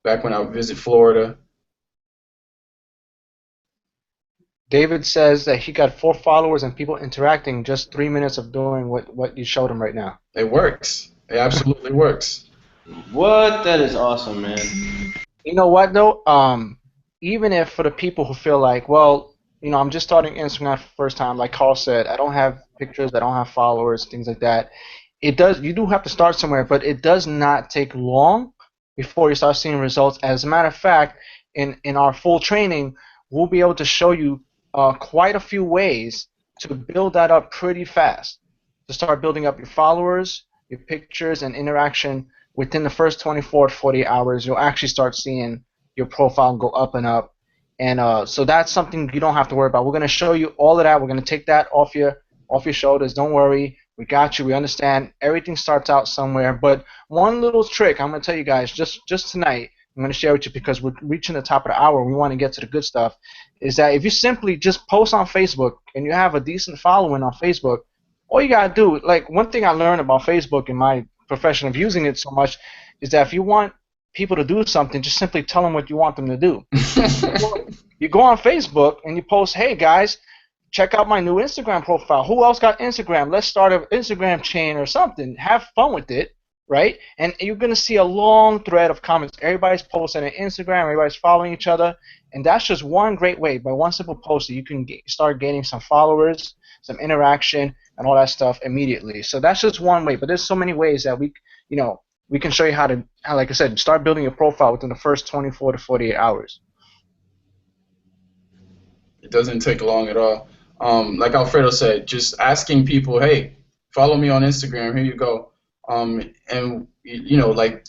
Back when I would visit Florida. David says that he got 4 followers and people interacting just 3 minutes of doing what you showed him right now. It works. It absolutely works. What? That is awesome, man. You know what though? Even if for the people who feel like, well, you know, I'm just starting Instagram for the first time, like Carl said, I don't have pictures, I don't have followers, things like that. You do have to start somewhere, but it does not take long before you start seeing results. As a matter of fact, in our full training, we'll be able to show you quite a few ways to build that up pretty fast. To start building up your followers, your pictures, and interaction within the first 24 to 48 hours, you'll actually start seeing your profile go up and up. And so that's something you don't have to worry about. We're going to show you all of that. We're going to take that off your shoulders. Don't worry. We got you. We understand. Everything starts out somewhere. But one little trick I'm going to tell you guys just tonight, I'm going to share with you because we're reaching the top of the hour. We want to get to the good stuff, is that if you simply just post on Facebook and you have a decent following on Facebook, all you got to do, like one thing I learned about Facebook in my profession of using it so much, is that if you want people to do something, just simply tell them what you want them to do. You go on Facebook and you post, hey guys, check out my new Instagram profile. Who else got Instagram? Let's start an Instagram chain or something. Have fun with it, right? And you're going to see a long thread of comments. Everybody's posting on Instagram. Everybody's following each other. And that's just one great way. By one simple post, you can start gaining some followers, some interaction, and all that stuff immediately. So that's just one way. But there's so many ways that we can show you how, like I said, start building your profile within the first 24 to 48 hours. It doesn't take long at all. Like Alfredo said, just asking people, hey, follow me on Instagram. Here you go. And you know, like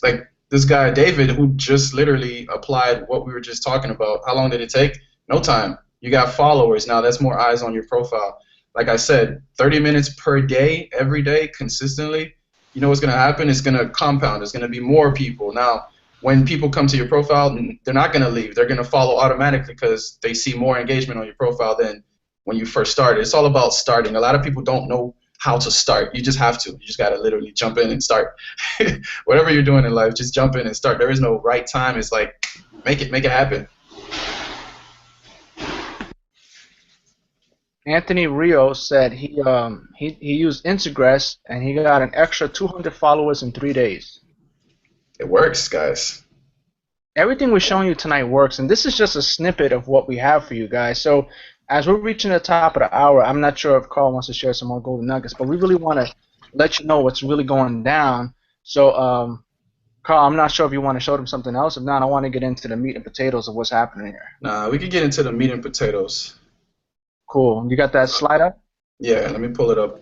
this guy David, who just literally applied what we were just talking about. How long did it take? No time. You got followers now. That's more eyes on your profile. Like I said, 30 minutes per day, every day, consistently. You know what's going to happen? It's going to compound. It's going to be more people. Now, when people come to your profile, they're not going to leave. They're going to follow automatically because they see more engagement on your profile than when you first started. It's all about starting. A lot of people don't know how to start. You just have to. You just got to literally jump in and start. Whatever you're doing in life, just jump in and start. There is no right time. It's like, make it happen. Anthony Rio said he used Instagram and he got an extra 200 followers in 3 days. It works, guys. Everything we're showing you tonight works, and this is just a snippet of what we have for you guys. So as we're reaching the top of the hour, I'm not sure if Carl wants to share some more golden nuggets, but we really want to let you know what's really going down. So Carl, I'm not sure if you want to show them something else. If not, I want to get into the meat and potatoes of what's happening here. Nah, we could get into the meat and potatoes. Cool. You got that slide up? Yeah, let me pull it up.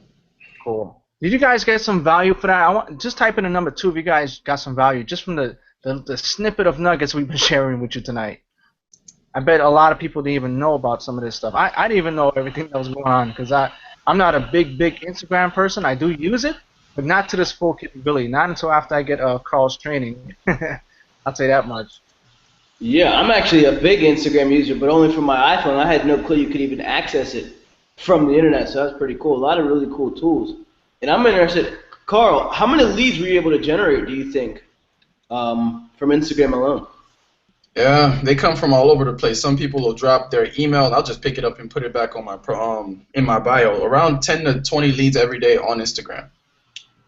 Cool. Did you guys get some value for that? I want just type in a number 2 if you guys got some value just from the snippet of nuggets we've been sharing with you tonight. I bet a lot of people didn't even know about some of this stuff. I didn't even know everything that was going on because I'm not a big Instagram person. I do use it, but not to this full capability. Not until after I get Carl's training. I'll say that much. Yeah, I'm actually a big Instagram user, but only from my iPhone. I had no clue you could even access it from the internet, so that's pretty cool. A lot of really cool tools. And I'm interested, Carl, how many leads were you able to generate, do you think, from Instagram alone? Yeah, they come from all over the place. Some people will drop their email, and I'll just pick it up and put it back on my in my bio. Around 10 to 20 leads every day on Instagram.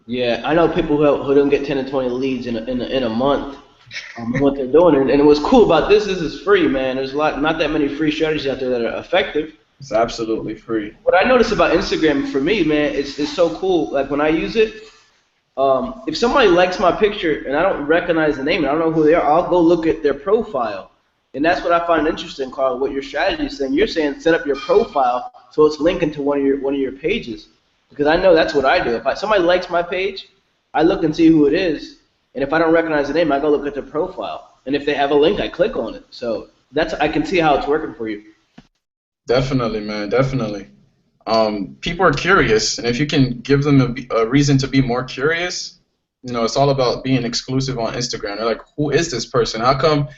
Yeah, I know people who don't get 10 to 20 leads in a month. What they're doing, and what's cool about this is free, man. There's not that many free strategies out there that are effective. It's absolutely free. What I notice about Instagram for me, man, it's so cool. Like when I use it, if somebody likes my picture and I don't recognize the name and I don't know who they are, I'll go look at their profile, and that's what I find interesting, Carl. What your strategy is saying, you're saying set up your profile so it's linking to one of your pages, because I know that's what I do. If somebody likes my page, I look and see who it is. And if I don't recognize the name, I go look at their profile. And if they have a link, I click on it. So I can see how it's working for you. Definitely, man, definitely. People are curious, and if you can give them a reason to be more curious, it's all about being exclusive on Instagram. They're like, who is this person? How come,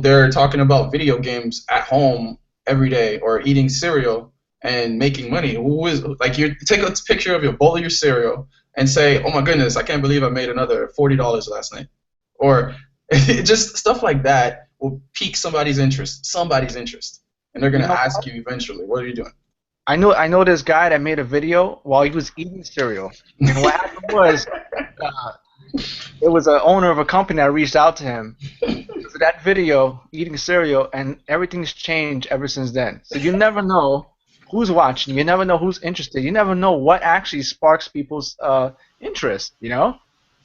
they're talking about video games at home every day or eating cereal and making money? Who is, like, you take a picture of your bowl of your cereal and say, oh my goodness, I can't believe I made another $40 last night. Or just stuff like that will pique somebody's interest, and they're going to ask you eventually, what are you doing? I know this guy that made a video while he was eating cereal. And what happened was, it was an owner of a company that reached out to him for that video, eating cereal, and everything's changed ever since then. So you never know who's watching. You never know who's interested. You never know what actually sparks people's interest,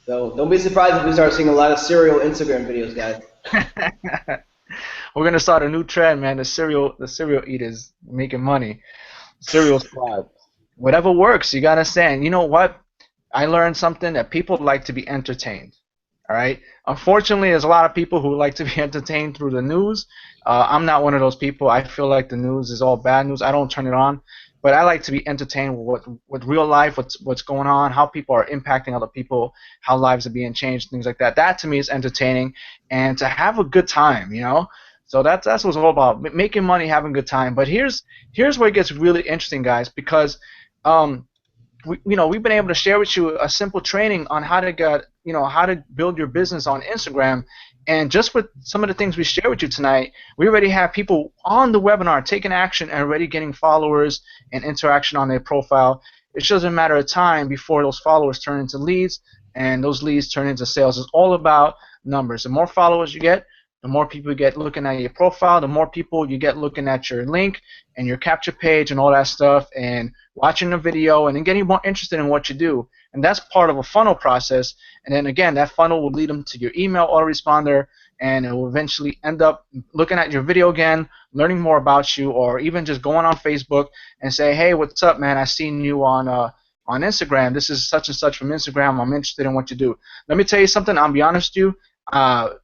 So don't be surprised if we start seeing a lot of cereal Instagram videos, guys. We're gonna start a new trend, man. The cereal eaters making money. Cereal squad. Whatever works, you gotta understand. You know what? I learned something that people like to be entertained. All right. Unfortunately, there's a lot of people who like to be entertained through the news. I'm not one of those people. I feel like the news is all bad news. I don't turn it on, but I like to be entertained with real life, what's going on, how people are impacting other people, how lives are being changed, things like that. That to me is entertaining, and to have a good time, So that's what it's all about, making money, having a good time. But here's where it gets really interesting, guys, because we've been able to share with you a simple training on how to build your business on Instagram, and just with some of the things we share with you tonight, we already have people on the webinar taking action and already getting followers and interaction on their profile. It's just a matter of time before those followers turn into leads, and those leads turn into sales. It's all about numbers. The more followers you get, the more people you get looking at your profile, the more people you get looking at your link and your capture page and all that stuff, and watching the video, and then getting more interested in what you do. And that's part of a funnel process. And then again, that funnel will lead them to your email autoresponder, and it will eventually end up looking at your video again, learning more about you, or even just going on Facebook and say, hey, what's up, man? I seen you on Instagram. This is such and such from Instagram. I'm interested in what you do. Let me tell you something. I'll be honest with you.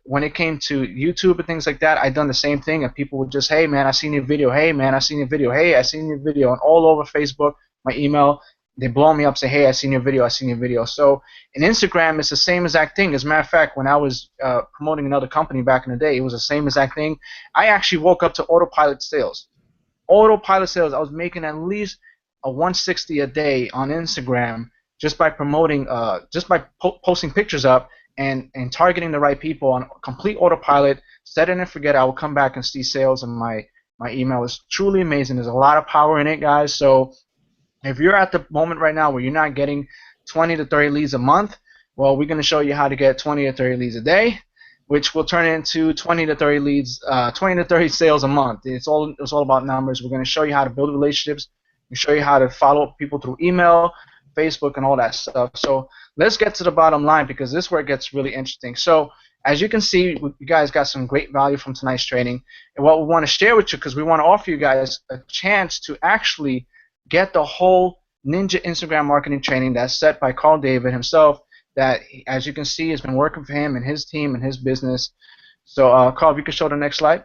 When it came to YouTube and things like that, I done the same thing, and people would just, hey man, I seen your video, hey man, I seen your video, hey, I seen your video, and all over Facebook, my email, they blow me up, say, hey, I seen your video, I seen your video. So in Instagram, it's the same exact thing. As a matter of fact, when I was promoting another company back in the day, it was the same exact thing. I actually woke up to autopilot sales. Autopilot sales. I was making at least a 160 a day on Instagram just by promoting, posting pictures up, and targeting the right people on complete autopilot, set it and forget. I will come back and see sales, and my email is truly amazing. There's a lot of power in it, guys. So if you're at the moment right now where you're not getting 20 to 30 leads a month, well, we're going to show you how to get 20 to 30 leads a day, which will turn into 20 to 30 leads, 20 to 30 sales a month. It's all about numbers. We're going to show you how to build relationships. We show you how to follow people through email, Facebook, and all that stuff. So let's get to the bottom line, because this is where it gets really interesting. So as you can see, you guys got some great value from tonight's training. And what we want to share with you, because we want to offer you guys a chance to actually get the whole ninja Instagram marketing training that's set by Carl David himself. That, as you can see, has been working for him and his team and his business. So, Carl, if you could show the next slide.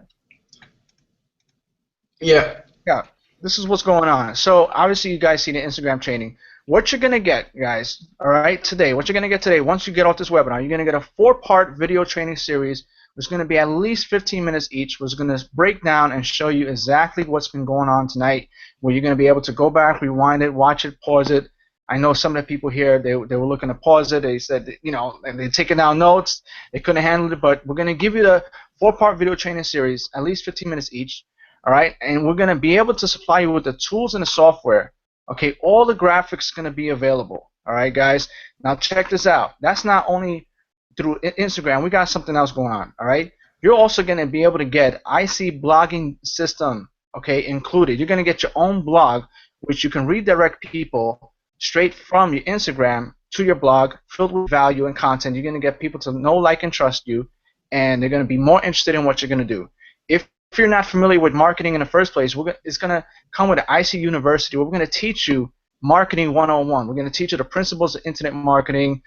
Yeah. Yeah, this is what's going on. So obviously you guys see the Instagram training. What you're gonna get, guys, all right, today, what you're gonna get today, once you get off this webinar, you're gonna get a 4-part video training series. It's gonna be at least 15 minutes each. We're gonna break down and show you exactly what's been going on tonight, where you're gonna be able to go back, rewind it, watch it, pause it. I know some of the people here, they were looking to pause it. They said, you know, and they're taking down notes. They couldn't handle it, but we're gonna give you the 4-part video training series, at least 15 minutes each. All right, and we're going to be able to supply you with the tools and the software. Okay, all the graphics going to be available. All right, guys. Now check this out. That's not only through Instagram. We got something else going on. All right, you're also going to be able to get IC blogging system. Okay, included. You're going to get your own blog, which you can redirect people straight from your Instagram to your blog, filled with value and content. You're going to get people to know, like, and trust you, and they're going to be more interested in what you're going to do. If you're not familiar with marketing in the first place, it's going to come with an IC University where we're going to teach you marketing 101. We're going to teach you the principles of internet marketing,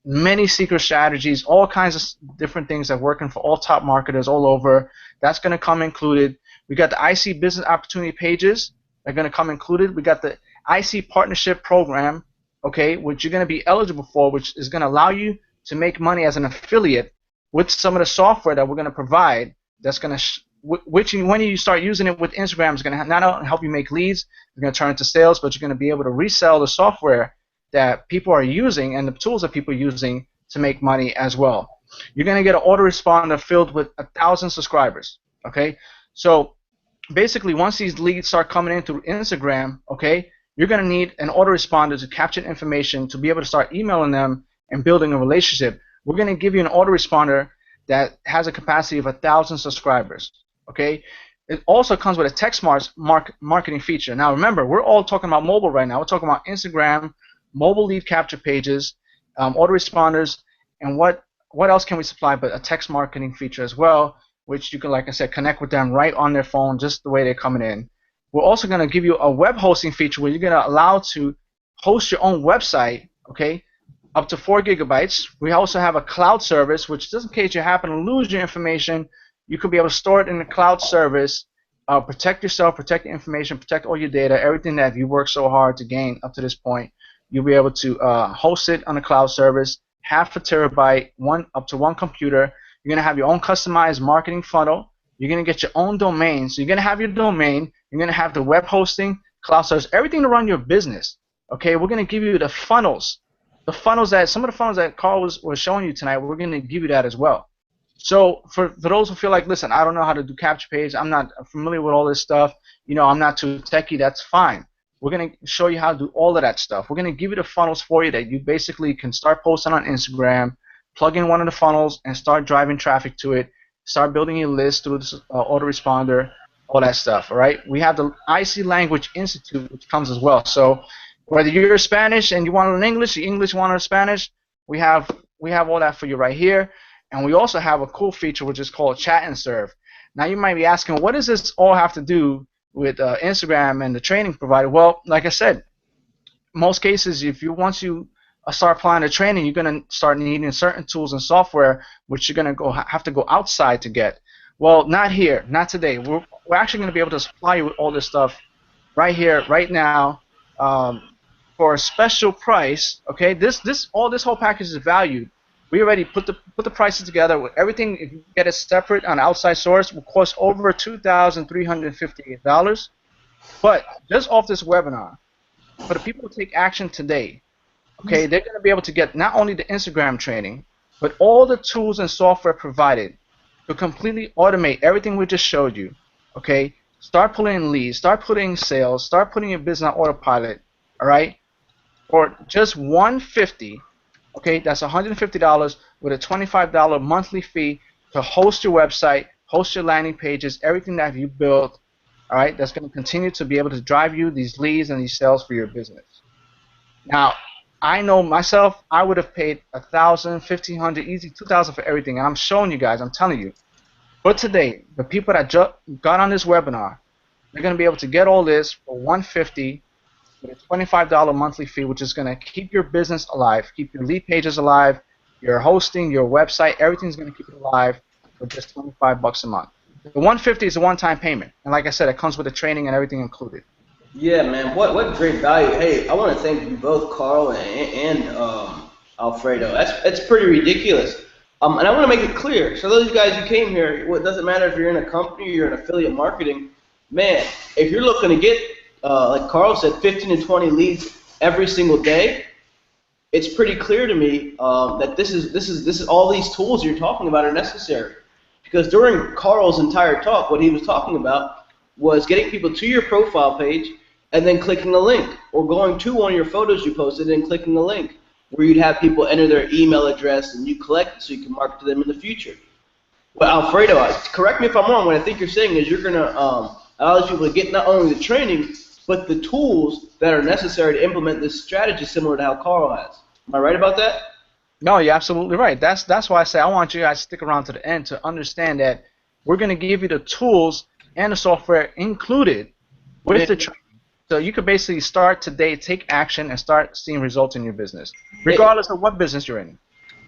many secret strategies, all kinds of different things that are working for all top marketers all over. That's going to come included. We got the IC business opportunity pages that are going to come included. We got the IC partnership program, okay, which you're going to be eligible for, which is going to allow you to make money as an affiliate with some of the software that we're going to provide. That's going to which when you start using it with Instagram, is going to not only help you make leads, it's going to turn into sales, but you're going to be able to resell the software that people are using and the tools that people are using to make money as well. You're going to get an autoresponder filled with 1,000 subscribers. Okay, so basically, once these leads start coming in through Instagram, okay, you're going to need an autoresponder to capture information to be able to start emailing them and building a relationship. We're going to give you an autoresponder that has a capacity of 1,000 subscribers. Okay, it also comes with a text marketing feature. Now remember, we're all talking about mobile right now. We're talking about Instagram, mobile lead capture pages, autoresponders, and what else can we supply but a text marketing feature as well, which you can, like I said, connect with them right on their phone, just the way they're coming in. We're also going to give you a web hosting feature where you're going to allow to host your own website, okay, up to 4 gigabytes. We also have a cloud service, which just in case you happen to lose your information, you could be able to store it in the cloud service, protect yourself, protect your information, protect all your data, everything that you worked so hard to gain up to this point. You'll be able to host it on a cloud service, 0.5 terabyte, up to 1 computer. You're going to have your own customized marketing funnel. You're going to get your own domain. So you're going to have your domain. You're going to have the web hosting, cloud service, everything to run your business. Okay, we're going to give you the funnels. The funnels that, some of the funnels that Carl was showing you tonight, we're going to give you that as well. So for those who feel like, listen, I don't know how to do capture page, I'm not familiar with all this stuff, you know, I'm not too techie, that's fine. We're going to show you how to do all of that stuff. We're going to give you the funnels for you that you basically can start posting on Instagram, plug in one of the funnels, and start driving traffic to it, start building your list through this autoresponder, all that stuff, all right? We have the IC Language Institute, which comes as well. So whether you're Spanish and you want to learn English, you English want to learn Spanish, we have all that for you right here. And we also have a cool feature which is called Chat and Serve. Now you might be asking, what does this all have to do with Instagram and the training provider? Well, like I said, most cases, once you start applying the training, you're going to start needing certain tools and software which you're going to have to go outside to get. Well, not here, not today. We're actually going to be able to supply you with all this stuff right here, right now, for a special price. Okay, this whole package is valued. We already put the prices together with everything. If you get it separate on outside source, will cost over $2,358. But just off this webinar, for the people who take action today, okay, they're going to be able to get not only the Instagram training, but all the tools and software provided to completely automate everything we just showed you. Okay, start pulling in leads, start putting in sales, start putting your business on autopilot. All right, for just $150. Okay, that's $150 with a $25 monthly fee to host your website, host your landing pages, everything that you built. All right, that's going to continue to be able to drive you these leads and these sales for your business. Now, I know myself, I would have paid $1,000, $1,500, easy $2,000 for everything, and I'm showing you guys, I'm telling you. But today, the people that got on this webinar, they're going to be able to get all this for $150 with a $25 monthly fee, which is going to keep your business alive, keep your lead pages alive, your hosting, your website, everything's going to keep it alive for just $25 a month. The 150 is a one-time payment, and like I said, it comes with the training and everything included. Yeah, man. What great value. Hey, I want to thank you both, Carl and Alfredo. That's pretty ridiculous. And I want to make it clear. So those guys who came here, well, it doesn't matter if you're in a company or you're in affiliate marketing. Man, if you're looking to get, like Carl said, 15 to 20 leads every single day, it's pretty clear to me that this is all these tools you're talking about are necessary. Because during Carl's entire talk, what he was talking about was getting people to your profile page and then clicking a link, or going to one of your photos you posted and clicking a link, where you'd have people enter their email address and you collect it so you can market to them in the future. Well, Alfredo, correct me if I'm wrong, what I think you're saying is you're going to allow these people to get not only the training, but the tools that are necessary to implement this strategy similar to how Carl has. Am I right about that? No, you're absolutely right. That's why I say I want you guys to stick around to the end to understand that we're going to give you the tools and the software included with the training. So you could basically start today, take action, and start seeing results in your business, regardless of what business you're in.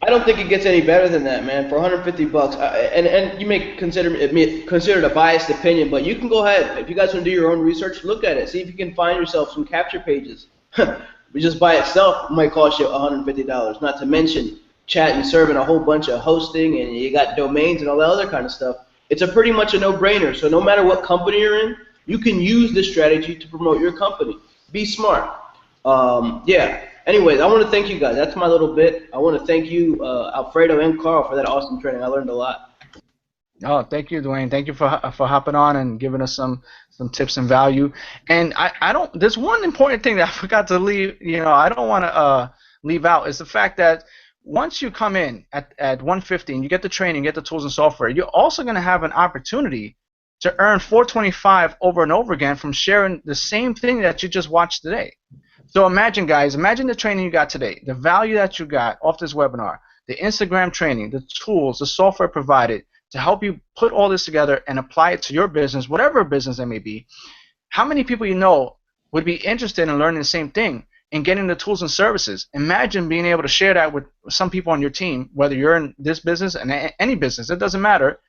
I don't think it gets any better than that, man. For 150 bucks, and you may consider it a biased opinion, but you can go ahead. If you guys want to do your own research, look at it. See if you can find yourself some capture pages. Just by itself might cost you $150. Not to mention chat and serving a whole bunch of hosting, and you got domains and all that other kind of stuff. It's a pretty much a no-brainer. So no matter what company you're in, you can use this strategy to promote your company. Be smart. Yeah. Anyways, I want to thank you guys. That's my little bit. I want to thank you, Alfredo and Carl, for that awesome training. I learned a lot. Oh, thank you, Dwayne. Thank you for hopping on and giving us some tips and value. And I don't. There's one important thing that I forgot to leave. I don't want to leave out is the fact that once you come in at 150 and you get the training, get the tools and software, you're also going to have an opportunity to earn $425 over and over again from sharing the same thing that you just watched today. So imagine, guys, imagine the training you got today, the value that you got off this webinar, the Instagram training, the tools, the software provided to help you put all this together and apply it to your business, whatever business it may be. How many people you know would be interested in learning the same thing and getting the tools and services? Imagine being able to share that with some people on your team, whether you're in this business and any business, it doesn't matter,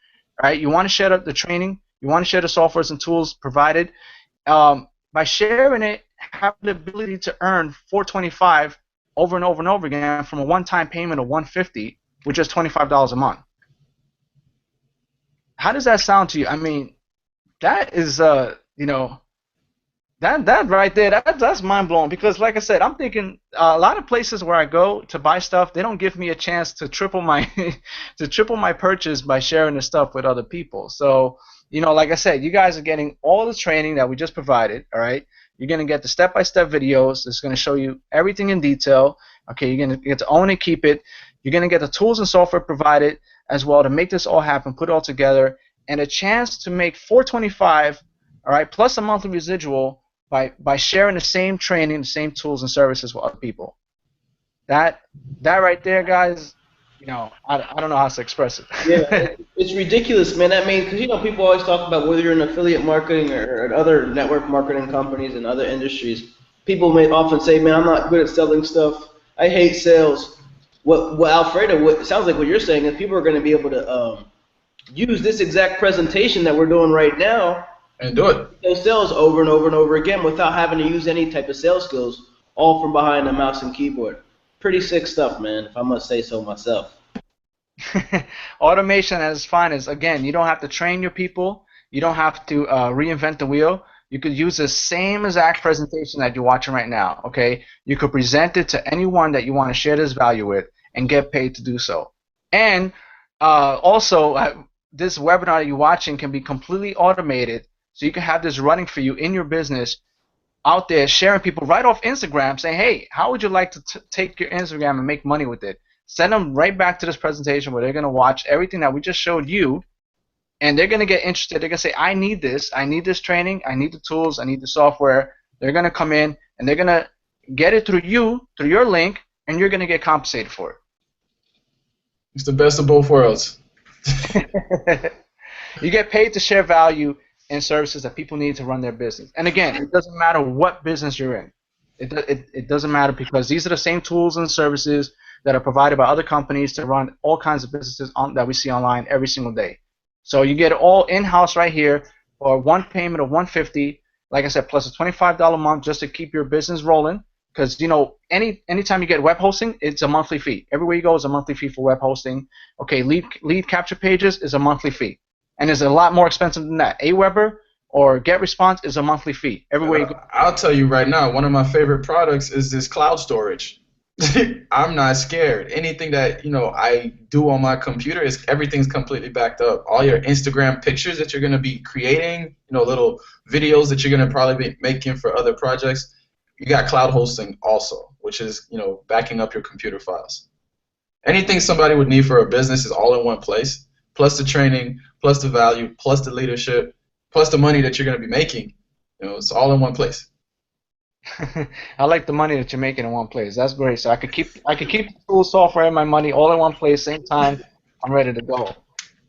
right? You want to share the training, you want to share the softwares and tools provided. By sharing it, have the ability to earn $425 over and over and over again from a one-time payment of $150, which is $25 a month. How does that sound to you? I mean, that is, that right there, that's mind-blowing, because like I said, I'm thinking a lot of places where I go to buy stuff, they don't give me a chance to triple my purchase by sharing the stuff with other people. So, like I said, you guys are getting all the training that we just provided, all right? You're going to get the step-by-step videos. It's going to show you everything in detail. Okay, you're going to get to own and keep it. You're going to get the tools and software provided as well to make this all happen, put it all together, and a chance to make $425, all right, plus a monthly residual by sharing the same training, the same tools and services with other people. That right there, guys, I don't know how to express it. Yeah, it's ridiculous, man. I mean, because people always talk about whether you're in affiliate marketing or other network marketing companies and other industries. People may often say, "Man, I'm not good at selling stuff. I hate sales." What Alfredo, it sounds like what you're saying is people are going to be able to use this exact presentation that we're doing right now and do it. Those sales over and over and over again without having to use any type of sales skills, all from behind a mouse and keyboard. Pretty sick stuff, man, if I must say so myself. Automation at its finest. Again, you don't have to train your people. You don't have to reinvent the wheel. You could use the same exact presentation that you're watching right now. Okay, you could present it to anyone that you want to share this value with and get paid to do so. And also, this webinar that you're watching can be completely automated, so you can have this running for you in your business, out there sharing people right off Instagram, saying, "Hey, how would you like to take your Instagram and make money with it?" Send them right back to this presentation where they're going to watch everything that we just showed you, and they're going to get interested. They're going to say, "I need this training, I need the tools, I need the software." They're going to come in, and they're going to get it through you, through your link, and you're going to get compensated for it. It's the best of both worlds. You get paid to share value and services that people need to run their business. And again, it doesn't matter what business you're in. It doesn't matter because these are the same tools and services that are provided by other companies to run all kinds of businesses that we see online every single day. So you get it all in-house right here for one payment of $150. Like I said, plus a $25 a month just to keep your business rolling. Because anytime you get web hosting, it's a monthly fee. Everywhere you go is a monthly fee for web hosting. Okay, lead capture pages is a monthly fee, and it's a lot more expensive than that. Aweber or GetResponse is a monthly fee. Everywhere you go. I'll tell you right now, one of my favorite products is this cloud storage. I'm not scared. Anything that I do on my computer everything's completely backed up. All your Instagram pictures that you're gonna be creating, little videos that you're gonna probably be making for other projects. You got cloud hosting also, which is backing up your computer files. Anything somebody would need for a business is all in one place, plus the training, plus the value, plus the leadership, plus the money that you're going to be making. It's all in one place. I like the money that you're making in one place. That's great. So I could keep the tool, software, and my money all in one place, same time. I'm ready to go.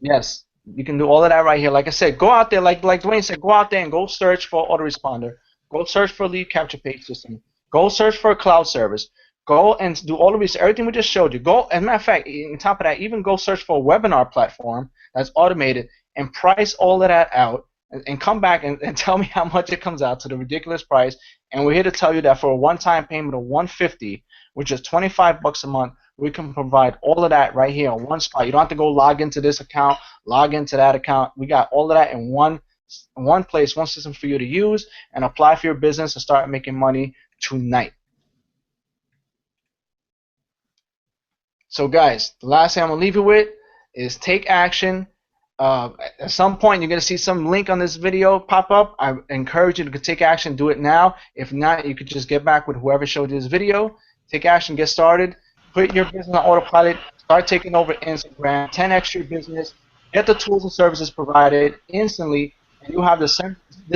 Yes, you can do all of that right here. Like I said, go out there, like Dwayne said, go out there and go search for autoresponder. Go search for a lead capture page system. Go search for a cloud service. Go and do all the research, everything we just showed you. Go, as a matter of fact, on top of that, even go search for a webinar platform that's automated and price all of that out and come back and tell me how much it comes out to the ridiculous price. And we're here to tell you that for a one-time payment of $150, which is $25 a month, we can provide all of that right here in one spot. You don't have to go log into this account, log into that account. We got all of that in one place, one system for you to use and apply for your business and start making money tonight. So guys, the last thing I'm going to leave you with is take action. At some point you're going to see some link on this video pop up. I encourage you to take action, do it now. If not, you could just get back with whoever showed you this video. Take action, get started, put your business on autopilot, start taking over Instagram, 10x your business, get the tools and services provided instantly, and you have the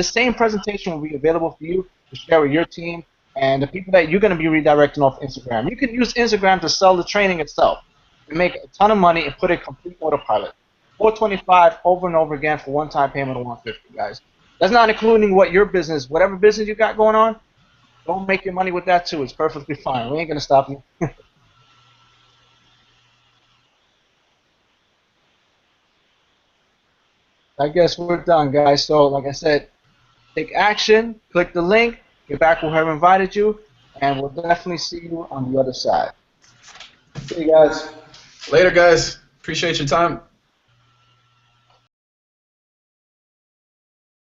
same presentation will be available for you to share with your team and the people that you're going to be redirecting off Instagram. You can use Instagram to sell the training itself and make a ton of money and put a complete autopilot. $425 over and over again for one-time payment of $150, guys. That's not including what your business, whatever business you got going on, don't make your money with that too. It's perfectly fine. We ain't going to stop you. I guess we're done, guys. So, like I said, take action, click the link, get back with whoever invited you, and we'll definitely see you on the other side. See you guys. Later, guys. Appreciate your time.